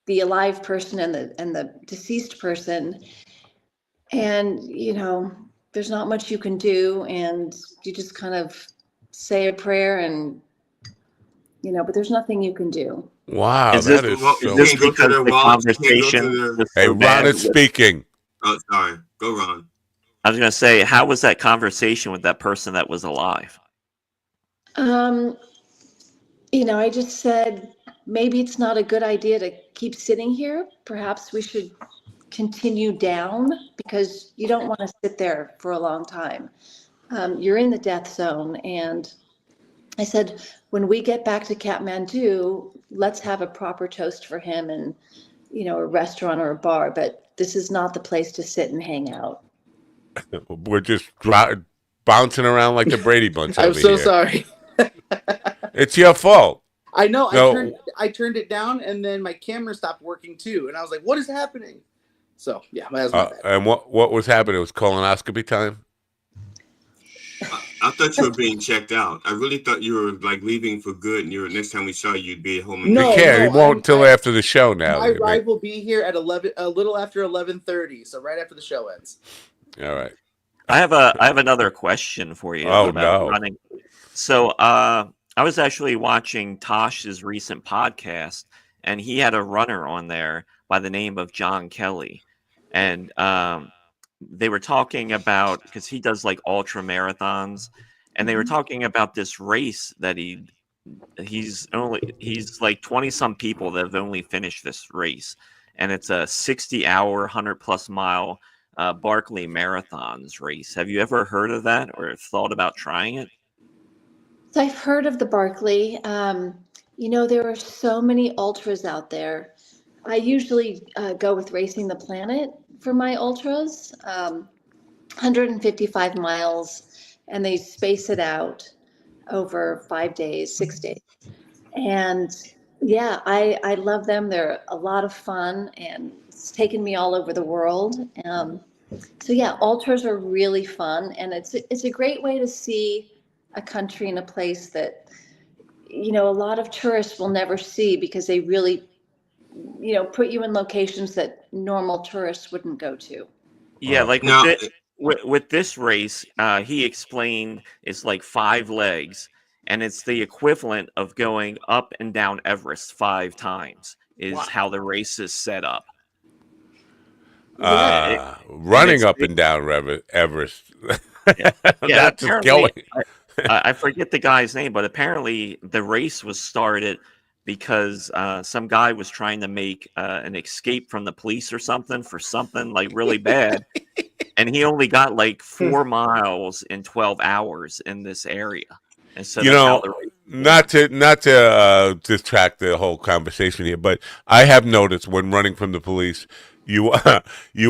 the alive person and the deceased person. And, there's not much you can do. And you just kind of say a prayer and, but there's nothing you can do. Wow, is this because the conversation? Hey, Ron is speaking. Oh, sorry. Go, Ron. I was going to say, how was that conversation with that person that was alive? I just said, maybe it's not a good idea to keep sitting here. Perhaps we should continue down because you don't want to sit there for a long time. You're in the death zone. And I said, when we get back to Kathmandu, let's have a proper toast for him and, a restaurant or a bar. But this is not the place to sit and hang out. We're just bouncing around like the Brady Bunch. I'm so sorry. It's your fault. I know. I turned it down, and then my camera stopped working too, and I was like, "What is happening?" So yeah, that's my bad. And what was happening? It was colonoscopy time. I thought you were being checked out. I really thought you were like leaving for good, and next time we saw you, you'd be at home. No, he won't until after the show. Now my ride will be here at a little after 11:30, so right after the show ends. All right. I have another question for you. Oh, about no. Running. So I was actually watching Tosh's recent podcast, and he had a runner on there by the name of John Kelly, and they were talking about, because he does like ultra marathons, and they were talking about this race that he's like 20 some people that have only finished this race, and it's a 60-hour 100+ mile Barkley Marathons race. Have you ever heard of that or thought about trying it? So I've heard of the Barkley. There are so many ultras out there. I usually go with Racing the Planet for my ultras, 155 miles, and they space it out over 5 days, 6 days. And yeah, I love them. They're a lot of fun, and it's taken me all over the world. So yeah, ultras are really fun, and it's a great way to see a country and a place that, a lot of tourists will never see because they really, put you in locations that normal tourists wouldn't go to. Yeah, like with this race, he explained it's like 5 legs, and it's the equivalent of going up and down Everest 5 times is how the race is set up. Running up and down Everest. Yeah, Not just going. I forget the guy's name, but apparently the race was started because some guy was trying to make an escape from the police or something for something like really bad. And he only got like 4 miles in 12 hours in this area. And so not to distract the whole conversation here, but I have noticed when running from the police, you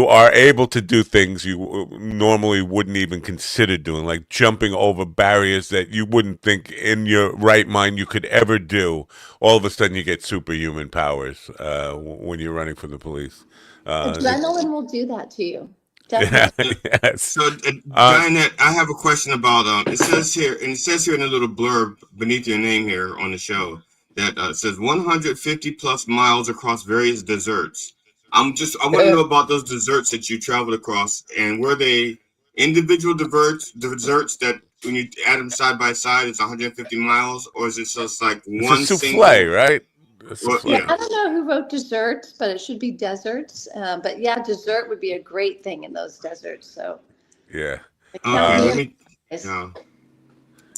are able to do things you normally wouldn't even consider doing, like jumping over barriers that you wouldn't think in your right mind you could ever do. All of a sudden, you get superhuman powers when you're running from the police. Adrenaline will do that to you. Definitely. Yes. So, Dianette, I have a question about it says here in a little blurb beneath your name here on the show that says 150+ miles across various deserts. I want to know about those desserts that you traveled across, and were they individual desserts that when you add them side by side, it's 150 miles, or is it just like It's one a souffle, right? A souffle. Yeah, I don't know who wrote desserts, but it should be deserts. But yeah, dessert would be a great thing in those deserts. So Yeah.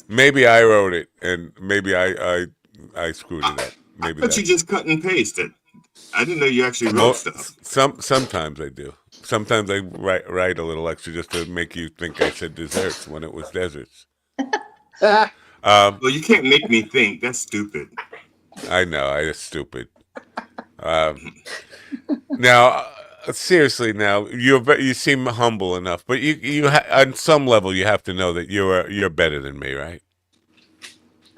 Maybe I wrote it, and maybe I screwed it up. Maybe but you just cut and paste it. I didn't know you actually wrote stuff. Sometimes I do. Sometimes I write a little extra just to make you think I said desserts when it was deserts. Well, you can't make me think. That's stupid. I know. It's stupid. Now, seriously, now you seem humble enough, but you on some level you have to know that you're better than me, right?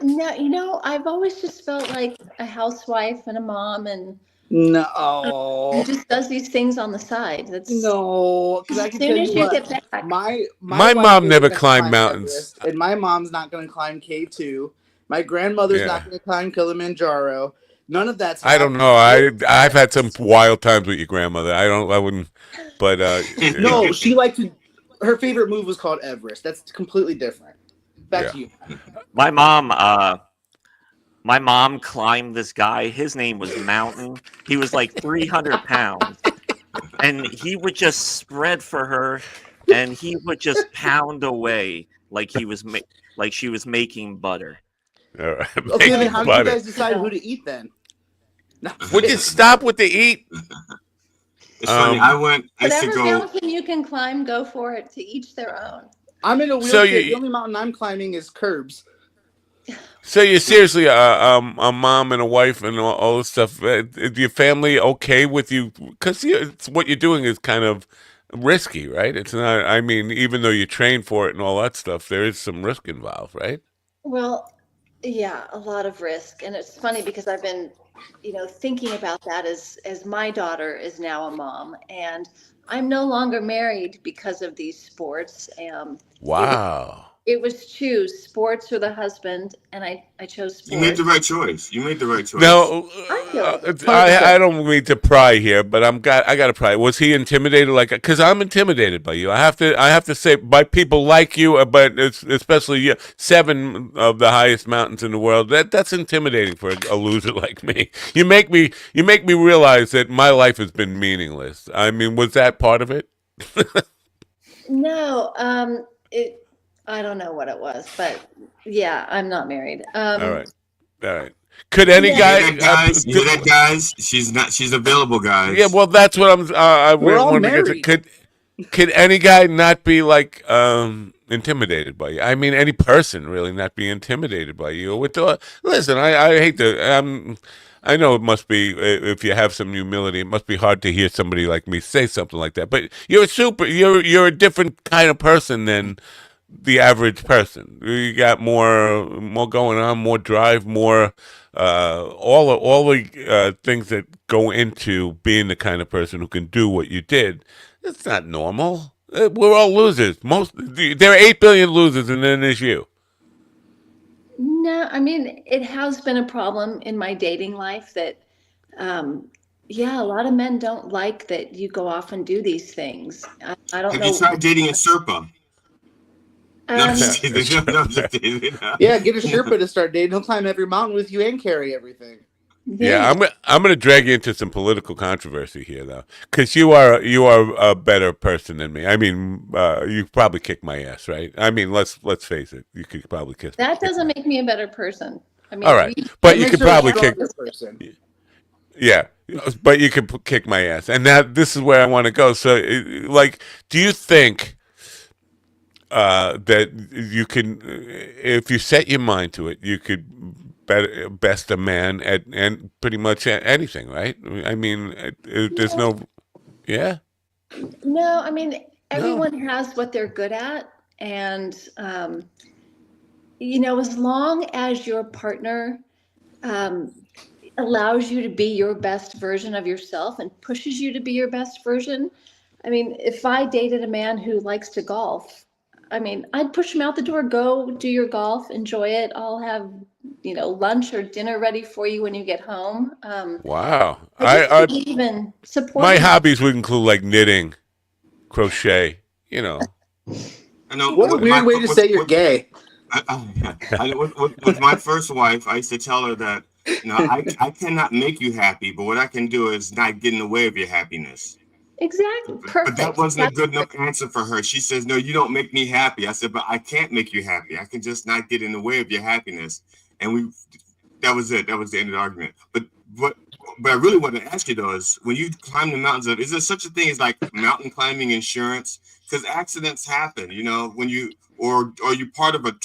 No, I've always just felt like a housewife and a mom, and no, just does these things on the side. That's no, because I can tell you what, get back. my mom never climbed mountains, Everest, and my mom's not going to climb K2. My grandmother's not going to climb Kilimanjaro. None of that's I don't know. I've had some wild times with your grandmother. I wouldn't, but no, she liked to. Her favorite move was called Everest. That's completely different. Back to you. My mom climbed this guy. His name was Mountain. He was like 300 pounds, and he would just spread for her, and he would just pound away like he was like she was making butter. All right. Okay, then how did you guys decide who to eat then? No. Would you stop with the eat? It's funny. I used to Whatever go. mountain you can climb, go for it. To each their own. I'm in a wheelchair. The only mountain I'm climbing is curbs. So you're seriously a mom and a wife and all this stuff. Is your family okay with you? Because what you're doing is kind of risky, right? It's not. I mean, even though you train for it and all that stuff, there is some risk involved, right? Well, yeah, a lot of risk, and it's funny because I've been, thinking about that as my daughter is now a mom, and I'm no longer married because of these sports. Wow. It was choose sports or the husband, and I chose sports. You made the right choice. No, I don't mean to pry here, but I got to pry. Was he intimidated? Because I'm intimidated by you. I have to say by people like you, but especially you, 7 of the highest mountains in the world. That's intimidating for a loser like me. You make me realize that my life has been meaningless. I mean, was that part of it? No, I don't know what it was, but yeah, I'm not married. All right. Could any guy? You hear that, guys? She's available, guys. Yeah, well, that's what I'm. We're all married. Could any guy not be intimidated by you? I mean, any person really not be intimidated by you? Listen, I hate to. I know it must be, if you have some humility, it must be hard to hear somebody like me say something like that. But you're a different kind of person than the average person. You got more going on, more drive, more all the things that go into being the kind of person who can do what you did. It's not normal. We're all losers. There are 8 billion losers, and then there's you. No, I mean, it has been a problem in my dating life that, a lot of men don't like that you go off and do these things. I don't know. Have you tried dating a Sherpa? Um, Yeah, get a Sherpa to start dating. He'll climb every mountain with you and carry everything. Yeah, I'm going to drag you into some political controversy here, though, because you are a better person than me. I mean, you probably kick my ass, right? I mean, let's face it. You could probably kiss. That doesn't make me a better person. I mean, all right, but you could probably kick. Person. Yeah, but you could kick my ass, and this is where I want to go. So, do you think that you can, if you set your mind to it, you could best a man at and pretty much anything, right? I mean, there's no. No, I mean, everyone has what they're good at, and as long as your partner allows you to be your best version of yourself and pushes you to be your best version. I mean, if I dated a man who likes to golf, I mean, I'd push him out the door. Go do your golf, enjoy it. I'll have lunch or dinner ready for you when you get home. Wow. I even support. My hobbies would include like knitting, crochet. I know. What a weird way to say you're gay. With my first wife, I used to tell her that, I cannot make you happy, but what I can do is not get in the way of your happiness. Exactly. Perfect. But that wasn't a good enough answer for her. She says, no, you don't make me happy. I said, but I can't make you happy. I can just not get in the way of your happiness. And that was it. That was the end of the argument. But I really want to ask you though is when you climb the mountains, is there such a thing as like mountain climbing insurance? Because accidents happen, when you or you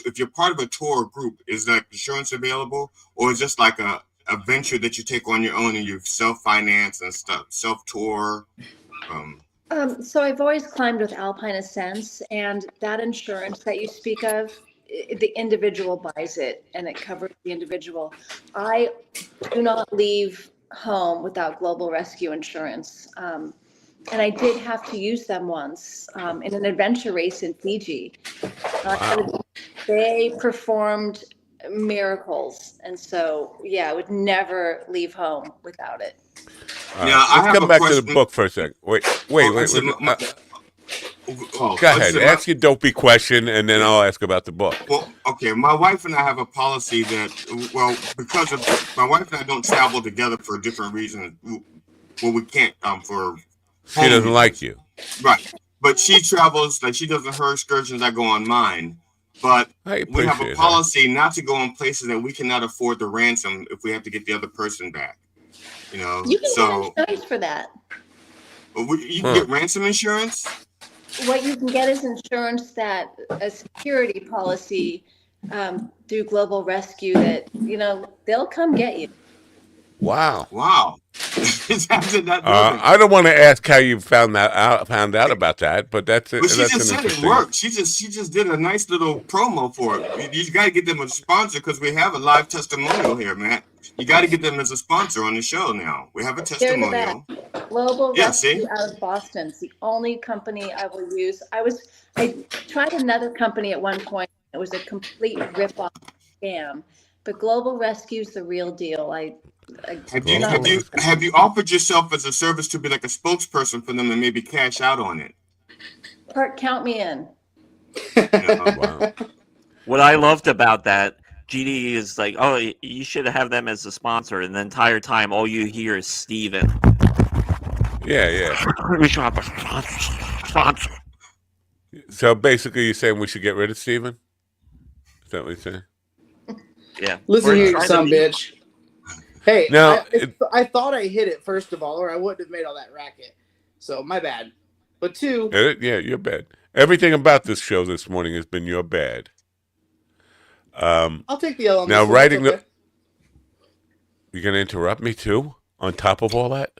if you're part of a tour or group, is that insurance available, or is just like a venture that you take on your own and you self-finance and stuff, self-tour? So I've always climbed with Alpine Ascents, and that insurance that you speak of, the individual buys it and it covers the individual. I do not leave home without Global Rescue Insurance. And I did have to use them once in an adventure race in Fiji. They performed miracles. And so, I would never leave home without it. Let's come back to the book for a second. Wait. Go ahead. Ask your dopey question, and then I'll ask about the book. Well, okay. My wife and I have a policy that, because of my wife and I don't travel together for different reasons. Well, we can't for. She doesn't like you, right? But she travels like she does her excursions. I go on mine. But we have a policy not to go on places that we cannot afford the ransom if we have to get the other person back. You can get insurance for that. You can get ransom insurance. What you can get is insurance that a security policy through Global Rescue that they'll come get you. Wow. I don't want to ask how you found out about that, but that's it. But she just said it worked. She just did a nice little promo for it. You got to get them a sponsor because we have a live testimonial here, Matt. You got to get them as a sponsor on the show now. We have a testimonial. Global Rescue out of Boston. It's the only company I will use. I tried another company at one point. It was a complete rip-off scam. But Global Rescue's the real deal. Have you offered yourself as a service to be like a spokesperson for them and maybe cash out on it? Count me in. Wow. What I loved about that, GD is like, oh, you should have them as a sponsor, and the entire time all you hear is Steven. Yeah. So basically, you're saying we should get rid of Steven? Is that what you're saying? Yeah. Listen here, you son bitch. Hey, now, I thought I hit it, first of all, or I wouldn't have made all that racket. So, my bad. But two... Yeah, you're bad. Everything about this show this morning has been your bad. I'll take the L on now, this writing one. Okay. You're going to interrupt me, too, on top of all that?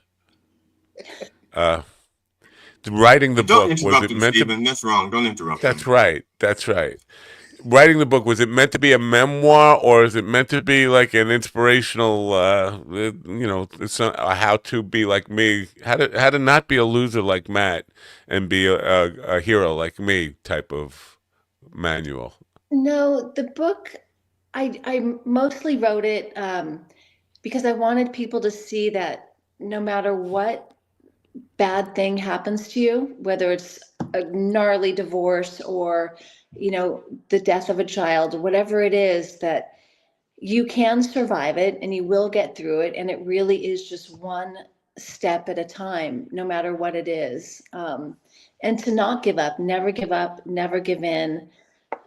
Writing the book, was it meant Stephen. That's wrong. Don't interrupt. That's right. Writing the book, was it meant to be a memoir, or is it meant to be like an inspirational, how to be like me, how to not be a loser like Matt and be a hero like me type of manual? No, the book, I mostly wrote it because I wanted people to see that no matter what bad thing happens to you, whether it's a gnarly divorce or the death of a child, whatever it is, that you can survive it and you will get through it. And it really is just one step at a time, no matter what it is. And to not give up, never give in.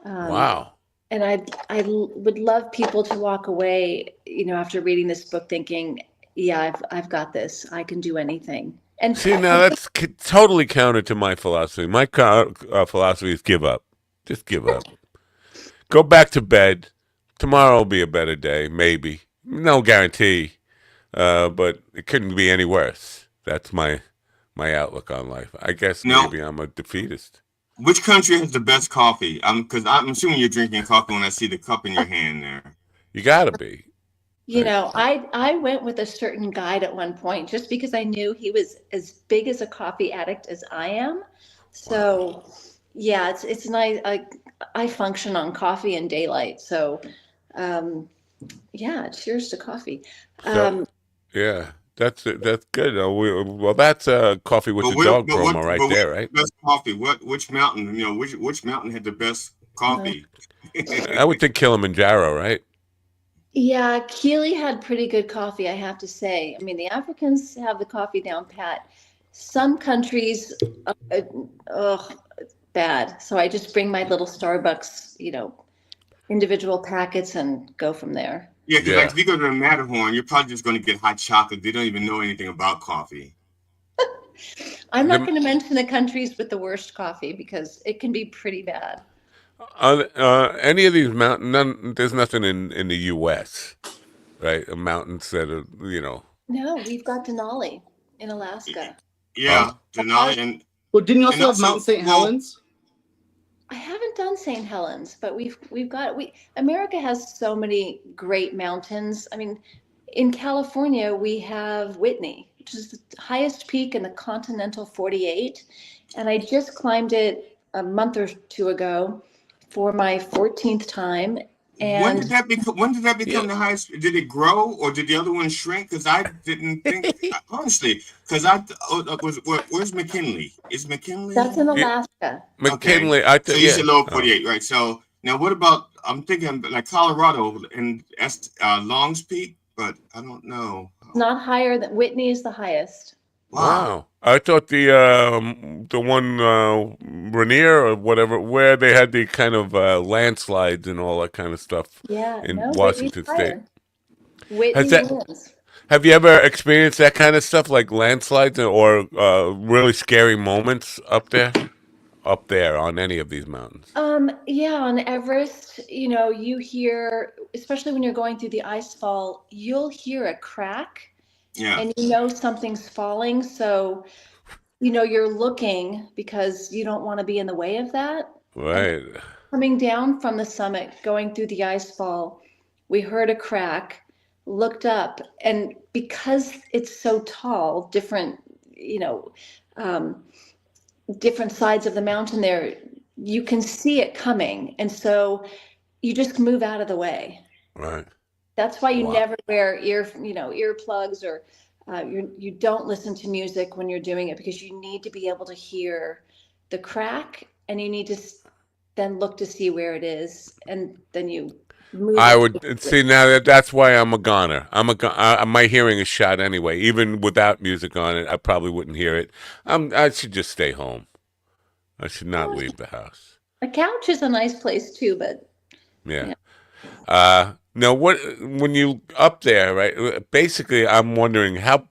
Wow. And I would love people to walk away, after reading this book thinking, yeah, I've got this. I can do anything. And see, now that's totally counter to my philosophy. My philosophy is give up. Just give up. Go back to bed. Tomorrow will be a better day, maybe. No guarantee, but it couldn't be any worse. That's my outlook on life. I guess maybe I'm a defeatist. Which country has the best coffee? Because I'm assuming you're drinking coffee when I see the cup in your hand there. You gotta be. I went with a certain guide at one point just because I knew he was as big as a coffee addict as I am. So, yeah, it's nice. I function on coffee and daylight. So, Yeah, cheers to coffee. Yeah, that's good. Well, that's coffee with the dog promo right there, right? Best coffee. Which mountain? Which mountain had the best coffee? I would think Kilimanjaro, right? Yeah, Keely had pretty good coffee, I have to say. I mean, the Africans have the coffee down pat. Some countries, bad. So I just bring my little Starbucks, individual packets and go from there. Yeah, because like if you go to the Matterhorn, you're probably just going to get hot chocolate. They don't even know anything about coffee. I'm not going to mention the countries with the worst coffee because it can be pretty bad. Any of these mountains, there's nothing in the U.S., right? Mountains that are, No, we've got Denali in Alaska. Yeah, Denali and. Well, didn't you also have Mount St. Helens? I haven't done St. Helens, but America has so many great mountains. I mean, in California, we have Whitney, which is the highest peak in the continental 48. And I just climbed it a month or two ago for my 14th time. And when did that become the highest? Did it grow or did the other one shrink? Because I didn't think, honestly, because where's McKinley? Is McKinley? That's in Alaska. McKinley, okay. So you said lower 48, right? So now what about, I'm thinking like Colorado and Long's Peak, but I don't know. It's not higher than Whitney is the highest. Wow. I thought the one Rainier or whatever, where they had the kind of landslides and all that kind of stuff in Washington State. Have you ever experienced that kind of stuff, like landslides or really scary moments up there? Up there on any of these mountains? Yeah, on Everest, you hear, especially when you're going through the ice fall, you'll hear a crack. Yeah. And something's falling. So, you're looking because you don't want to be in the way of that. Right. And coming down from the summit, going through the ice fall, we heard a crack, looked up, and because it's so tall, different sides of the mountain there, you can see it coming. And so you just move out of the way. Right. That's why you never wear earplugs or you don't listen to music when you're doing it, because you need to be able to hear the crack and you need to then look to see where it is. And then you move. I would see now that's why I'm a goner. My hearing is shot anyway. Even without music on it, I probably wouldn't hear it. I should just stay home. I should not leave the house. A couch is a nice place too, but yeah. Now, when you up there, right? Basically, I'm wondering how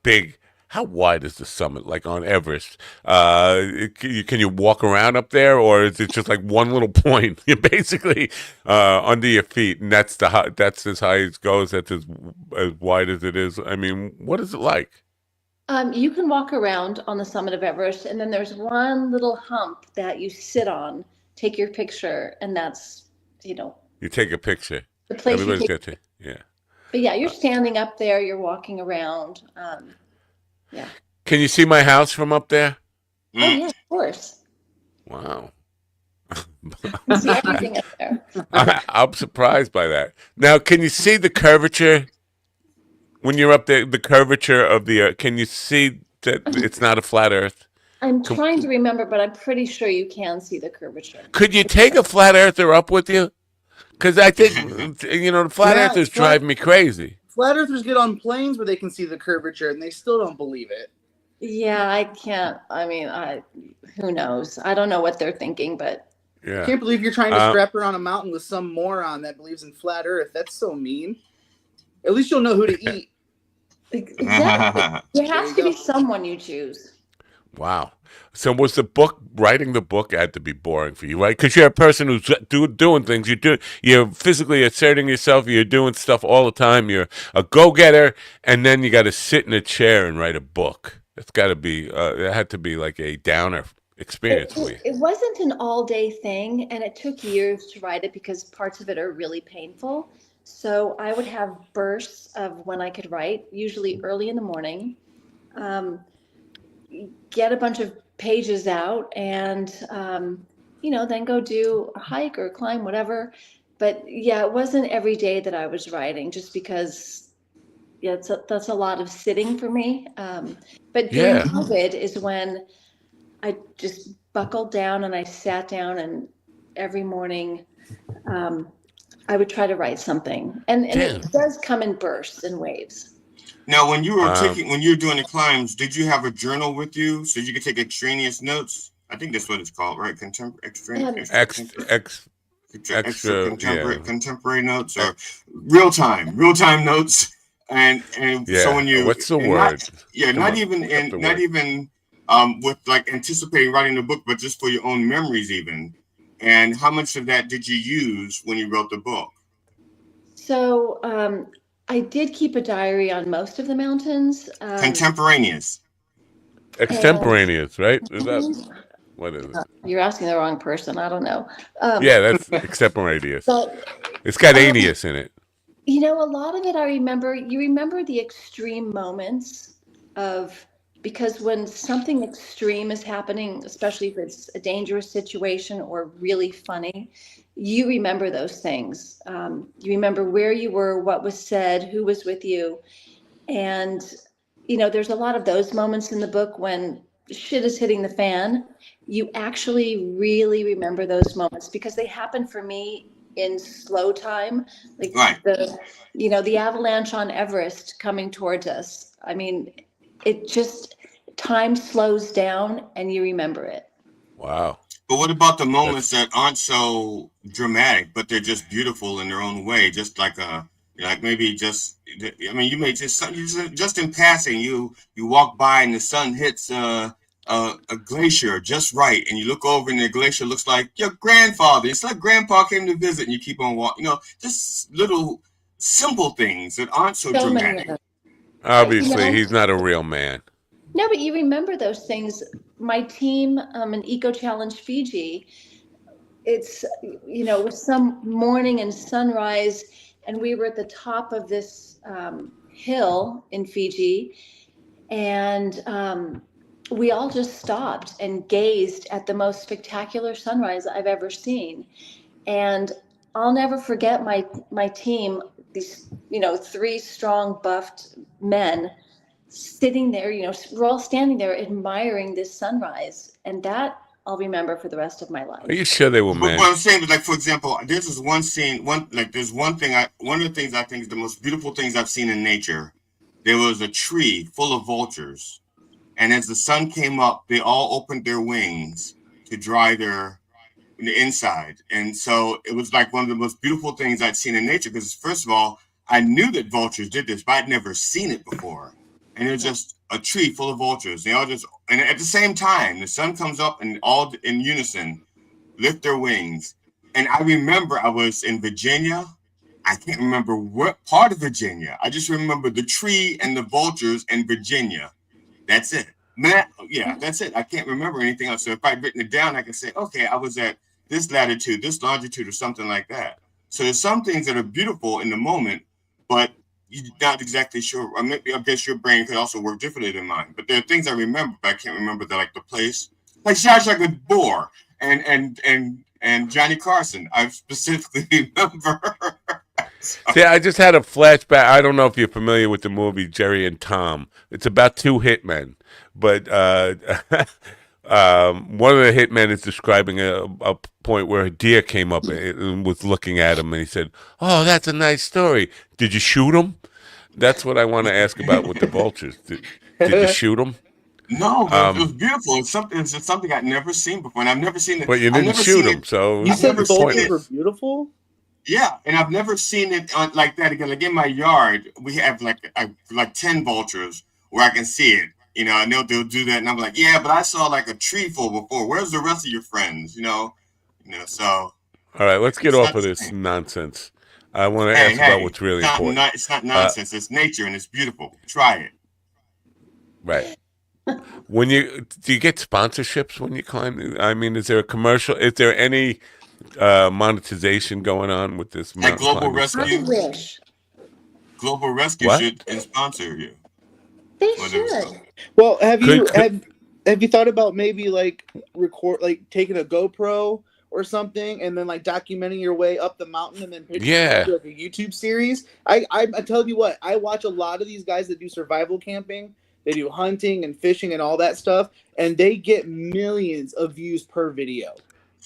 wide is the summit? Like on Everest, can you walk around up there, or is it just like one little point? You're basically under your feet, and that's as high as it goes. That's as wide as it is. I mean, what is it like? You can walk around on the summit of Everest, and then there's one little hump that you sit on, take your picture, and that's You take a picture. The place Everybody's got to, yeah. But yeah, you're standing up there, you're walking around. Yeah. Can you see my house from up there? Oh yeah, of course. Wow. You can see everything up there. I'm surprised by that. Now, can you see the curvature when you're up there? The curvature of the Earth. Can you see that it's not a flat Earth? I'm trying to remember, but I'm pretty sure you can see the curvature. Could you take a flat earther up with you? Because I think, the flat earthers drive me crazy. Flat earthers get on planes where they can see the curvature and they still don't believe it. Yeah, I can't. I mean, who knows? I don't know what they're thinking, but. Yeah. I can't believe you're trying to strap her on a mountain with some moron that believes in flat earth. That's so mean. At least you'll know who to eat. Exactly. There has to be someone you choose. Wow. So was writing the book had to be boring for you, right? Because you're a person who's doing things. You're physically asserting yourself. You're doing stuff all the time. You're a go-getter, and then you got to sit in a chair and write a book. It's got to be. It had to be like a downer experience for you. It wasn't an all-day thing, and it took years to write it because parts of it are really painful. So I would have bursts of when I could write, usually early in the morning. Get a bunch of pages out and then go do a hike or climb, whatever. But yeah, it wasn't every day that I was writing, just because that's a lot of sitting for me. But during COVID is when I just buckled down and I sat down, and every morning I would try to write something, and it does come in bursts and waves. Now, when you were doing the climbs, did you have a journal with you so you could take extraneous notes? I think that's what it's called, right? Contemporary notes, or real time notes, and so when you what's the word? Not even with like anticipating writing the book, but just for your own memories even. And how much of that did you use when you wrote the book? So I did keep a diary on most of the mountains. Contemporaneous. Extemporaneous, right? Is that what is it? You're asking the wrong person. I don't know. That's extemporaneous. It's got aneous in it. You know, a lot of it I remember. You remember the extreme moments of, because when something extreme is happening, especially if it's a dangerous situation or really funny, you remember those things. You remember where you were, what was said, who was with you. And, you know, there's a lot of those moments in the book when shit is hitting the fan. You actually really remember those moments because they happen for me in slow time, like the avalanche on Everest coming towards us. I mean, it just, time slows down and you remember it. Wow. But what about the moments that aren't so dramatic, but they're just beautiful in their own way? Just like maybe just, I mean, you may just in passing, you walk by and the sun hits a glacier just right, and you look over and the glacier looks like your grandfather. It's like grandpa came to visit, and you keep on walking. You know, just little simple things that aren't so dramatic. Obviously, he's not a real man. No, but you remember those things. My team in Eco Challenge Fiji, it's, you know, it was some morning and sunrise, and we were at the top of this hill in Fiji, and we all just stopped and gazed at the most spectacular sunrise I've ever seen. And I'll never forget my team, these, you know, 3 strong, buffed men sitting there, you know, we're all standing there admiring this sunrise. And that I'll remember for the rest of my life. Are you sure they were men? What I'm saying is, like, for example, there's this one scene, one of the things I think is the most beautiful things I've seen in nature. There was a tree full of vultures. And as the sun came up, they all opened their wings to dry the inside. And so it was like one of the most beautiful things I'd seen in nature, because first of all, I knew that vultures did this, but I'd never seen it before. And it was just a tree full of vultures. They all just, and at the same time, the sun comes up and all in unison lift their wings. And I remember I was in Virginia. I can't remember what part of Virginia. I just remember the tree and the vultures in Virginia. That's it. That's it. I can't remember anything else. So if I'd written it down, I could say, okay, I was at this latitude, this longitude, or something like that. So there's some things that are beautiful in the moment, but you're not exactly sure. Or maybe, I guess your brain could also work differently than mine. But there are things I remember, but I can't remember the place. Like Shawshank Boar and Johnny Carson. I specifically remember. See, I just had a flashback. I don't know if you're familiar with the movie Jerry and Tom. It's about 2 hitmen, but one of the hitmen is describing a point where a deer came up and was looking at him, and he said, "Oh, that's a nice story. Did you shoot him?" That's what I want to ask about with the vultures. Did you shoot them? No, but it was beautiful. It's something I'd never seen before, and I've never seen it. But you didn't shoot them, so you said vultures were beautiful. Yeah, and I've never seen it like that again. Like in my yard, we have like 10 vultures where I can see it. You know, and they'll do that, and I'm like, yeah, but I saw like a tree full before. Where's the rest of your friends? You know, so. All right, let's get off of this nonsense. I want to ask about what's really important. It's not nonsense. It's nature, and it's beautiful. Try it. Right. Do you get sponsorships when you climb? I mean, is there a commercial? Is there any monetization going on with this? Like Global Rescue. Global Rescue should sponsor you. They should. Well, have you thought about maybe like taking a GoPro or something, and then like documenting your way up the mountain, and then pitching Yeah. like a YouTube series. I tell you what, I watch a lot of these guys that do survival camping. They do hunting and fishing and all that stuff, and they get millions of views per video.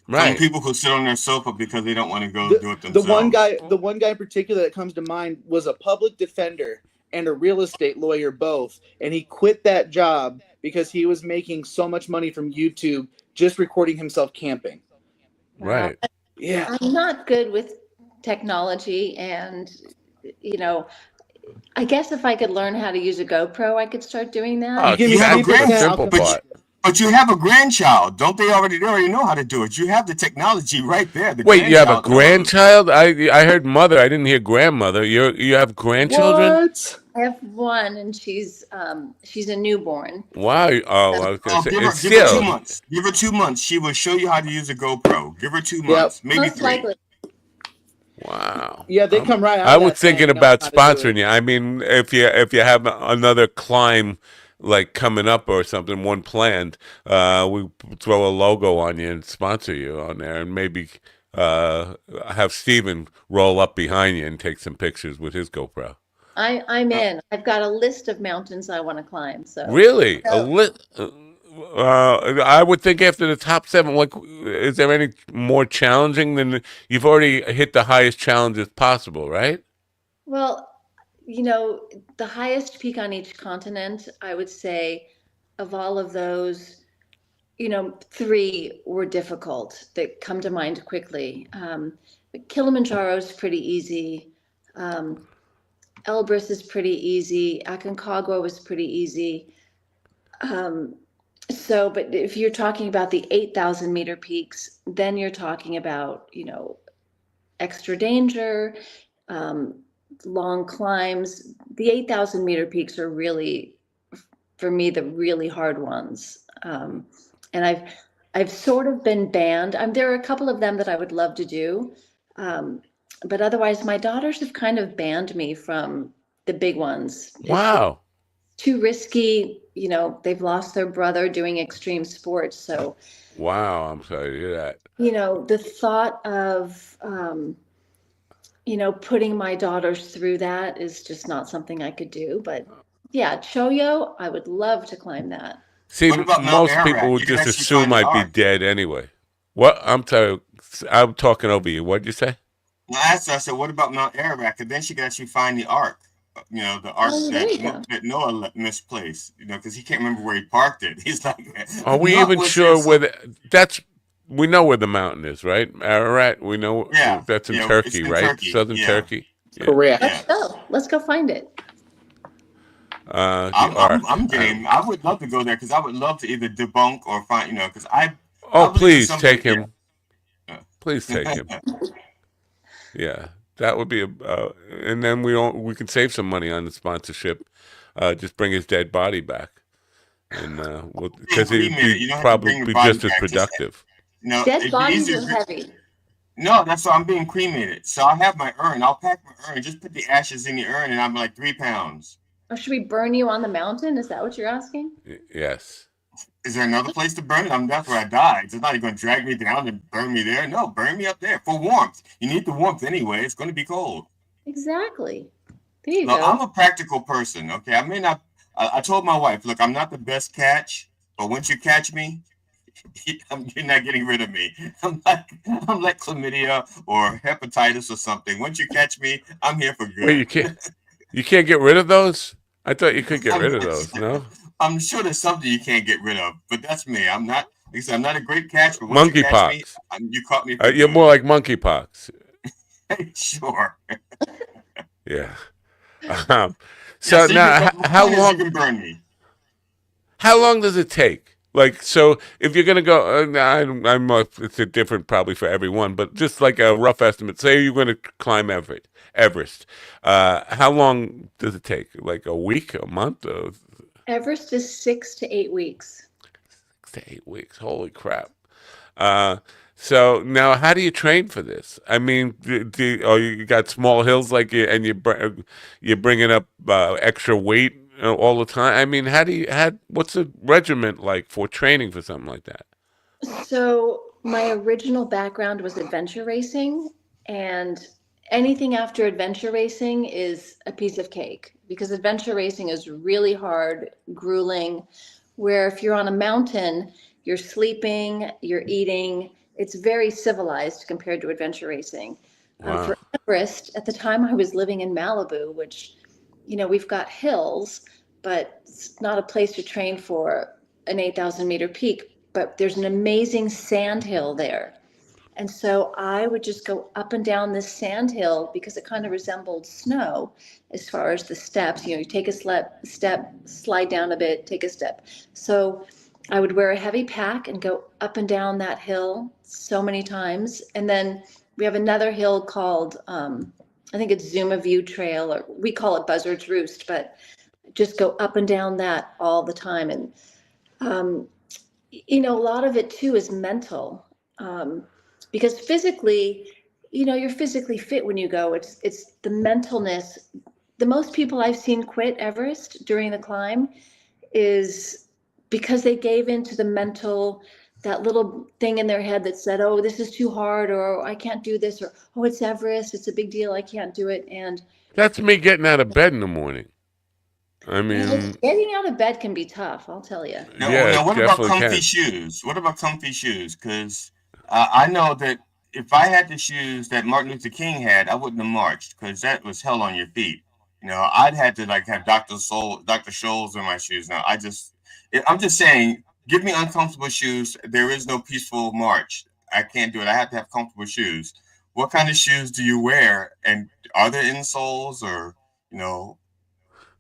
From people who sit on their sofa because they don't want to go do it themselves. The one guy in particular that comes to mind was a public defender and a real estate lawyer both, and he quit that job because he was making so much money from YouTube just recording himself camping. Right. Yeah. I'm not good with technology, and I guess if I could learn how to use a GoPro, I could start doing that. You have a but you have a grandchild. Don't they already know how to do it? You have the technology right there. Wait, you have a grandchild? I heard mother. I didn't hear grandmother. You have grandchildren? What? I have one, and she's a newborn. Wow. Oh, I was gonna say, give her 2 months. Give her 2 months. She will show you how to use a GoPro. Give her 2 months, maybe Most 3. likely. Wow. Yeah, they come right out. I was thinking about sponsoring you. I mean, if you have another climb like coming up or something, one planned, we throw a logo on you and sponsor you on there, and maybe have Steven roll up behind you and take some pictures with his GoPro. I'm in. I've got a list of mountains I want to climb. So Really? I would think after the top 7, like, is there any more challenging than you've already hit the highest challenges possible, right? Well, the highest peak on each continent, I would say, of all of those, 3 were difficult that come to mind quickly. Kilimanjaro is pretty easy. Elbrus is pretty easy. Aconcagua was pretty easy. But if you're talking about the 8,000 meter peaks, then you're talking about, extra danger, long climbs. The 8,000 meter peaks are really, for me, the really hard ones. And I've sort of been banned. There are a couple of them that I would love to do. But otherwise, my daughters have kind of banned me from the big ones. Wow. It's too risky. They've lost their brother doing extreme sports. So, wow, I'm sorry to hear that. The thought of, putting my daughters through that is just not something I could do. But yeah, Choyo, I would love to climb that. See, most people would just assume I'd be dead anyway. What? I'm talking over you. What'd you say? I said, what about Mount Ararat? And then she could actually find the Ark. The Ark that Noah misplaced. Because he can't remember where he parked it. He's like, are we even sure where we know where the mountain is, right? Ararat, we know that's in Turkey, right? Turkey. Southern Turkey. Yeah. Correct. Let's go find it. I'm game. I would love to go there because I would love to either debunk or find, because please take him. Please take him. Yeah, that would be and then we can save some money on the sponsorship. Just bring his dead body back, and because he'd probably be just as productive. Dead bodies are heavy. No, that's why I'm being cremated. So I have my urn. I'll pack my urn. Just put the ashes in the urn, and I'm like 3 pounds. Or should we burn you on the mountain? Is that what you're asking? Yes. Is there another place to burn it? That's where I died. It's not going to drag me down and burn me there. No, burn me up there for warmth. You need the warmth anyway. It's going to be cold. Exactly. There you go. I'm a practical person. Okay, I may not. I told my wife, look, I'm not the best catch, but once you catch me, you're not getting rid of me. I'm like chlamydia or hepatitis or something. Once you catch me, I'm here for good. Wait, you can't get rid of those? I thought you could get rid of those. No. I'm sure there's something you can't get rid of, but that's me. I'm not. Like I said, I'm not a great catch. But monkeypox. You caught me. You're more like monkeypox. Sure. Yeah. So now, how long? You can burn me. How long does it take? Like, so if you're gonna go, it's a different probably for everyone, but just like a rough estimate. Say you're gonna climb Everest. How long does it take? Like a week, a month? Everest is 6 to 8 weeks. 6 to 8 weeks. Holy crap! So now, how do you train for this? I mean, you got small hills and you're bringing up extra weight all the time. I mean, what's the regiment like for training for something like that? So My original background was adventure racing, and anything after adventure racing is a piece of cake because adventure racing is really hard, grueling, where if you're on a mountain, you're sleeping, you're eating. It's very civilized compared to adventure racing. Wow. For Everest, at the time I was living in Malibu, which, we've got hills, but it's not a place to train for an 8,000 meter peak. But there's an amazing sand hill there. And so I would just go up and down this sand hill because it kind of resembled snow as far as the steps. You take a step, slide down a bit, take a step. So I would wear a heavy pack and go up and down that hill so many times. And then we have another hill called, I think it's Zuma View Trail, or we call it Buzzard's Roost, but just go up and down that all the time. And, a lot of it too is mental. Because physically, you're physically fit when you go. It's the mentalness. The most people I've seen quit Everest during the climb is because they gave into the mental, that little thing in their head that said, oh, this is too hard, or I can't do this, or, oh, it's Everest, it's a big deal, I can't do it. And that's me getting out of bed in the morning. I mean, getting out of bed can be tough, I'll tell you. Now what about comfy shoes? What about comfy shoes? Because I know that if I had the shoes that Martin Luther King had, I wouldn't have marched because that was hell on your feet. I'd had to have Dr. Scholl's in my shoes. Now I'm just saying, give me uncomfortable shoes. There is no peaceful march. I can't do it. I have to have comfortable shoes. What kind of shoes do you wear? And are there insoles or,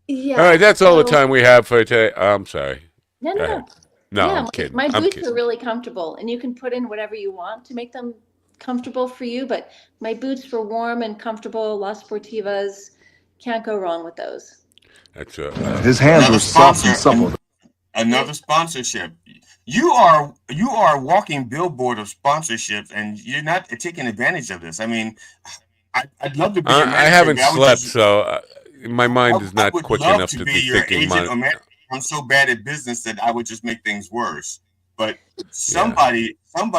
Yeah. All right, that's all the time we have for today. I'm sorry. No. No, yeah, I'm kidding. My boots are really comfortable, and you can put in whatever you want to make them comfortable for you. But my boots were warm and comfortable. Las Sportivas, can't go wrong with those. That's his hands were soft and supple. Another sponsorship. You are a walking billboard of sponsorships, and you're not taking advantage of this. I mean, I'd love to be. I haven't slept, so my mind is not quick enough to be thinking. I'm so bad at business that I would just make things worse. But somebody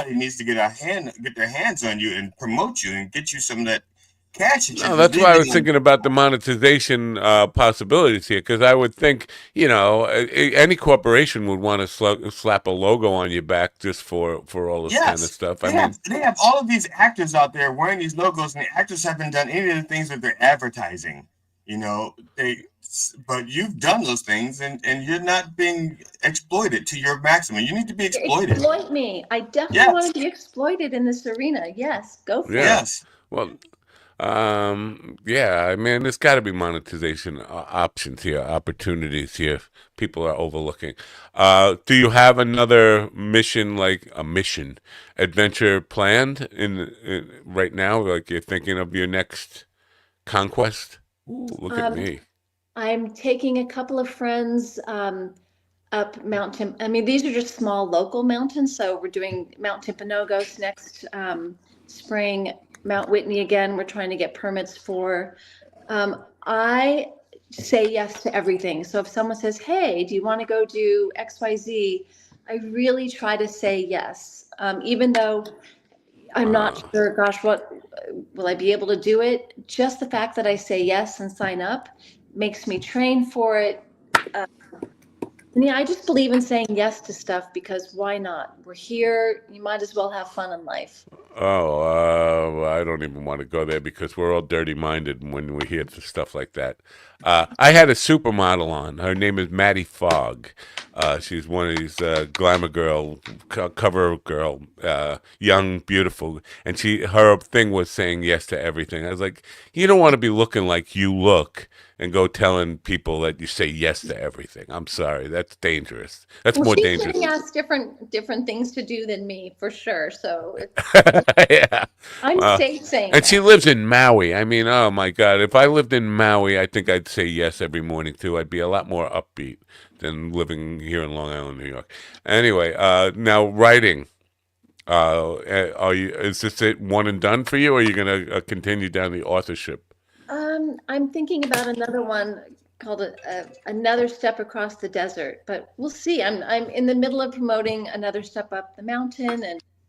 needs to get their hands on you and promote you and get you some of that cash. No, that's why I was thinking about the monetization possibilities here, because I would think, any corporation would want to slap a logo on your back just for all this kind of stuff. They have all of these actors out there wearing these logos, and the actors haven't done any of the things that they're advertising. But you've done those things, and you're not being exploited to your maximum. You need to be exploited. Exploit me. I definitely want to be exploited in this arena. Yes, go for it. Yes. Well, I mean, there's got to be monetization options here, opportunities here. People are overlooking. Do you have another mission, like a mission adventure planned in right now? Like you're thinking of your next conquest? Ooh, look at me. I'm taking a couple of friends up Mount I mean, these are just small local mountains. So we're doing Mount Timpanogos next spring, Mount Whitney again. We're trying to get permits for. I say yes to everything. So if someone says, hey, do you want to go do XYZ? I really try to say yes, even though I'm not sure, gosh, will I be able to do it? Just the fact that I say yes and sign up makes me train for it. I just believe in saying yes to stuff because why not? We're here. You might as well have fun in life. I don't even want to go there because we're all dirty-minded when we hear stuff like that. I had a supermodel on. Her name is Maddie Fogg. She's one of these glamour girl, cover girl, young, beautiful. And her thing was saying yes to everything. I was like, you don't want to be looking like you look and go telling people that you say yes to everything. I'm sorry. That's dangerous. That's more dangerous. She's getting asked different things to do than me, for sure. So yeah. I'm safe saying and that. she lives in Maui. I mean, oh my God. If I lived in Maui, I think I'd say yes every morning too. I'd be a lot more upbeat than living here in Long Island, New York. Anyway, now writing. Is this it one and done for you, or are you going to continue down the authorship? I'm thinking about another one called Another Step Across the Desert, but we'll see. I'm in the middle of promoting Another Step Up the Mountain, and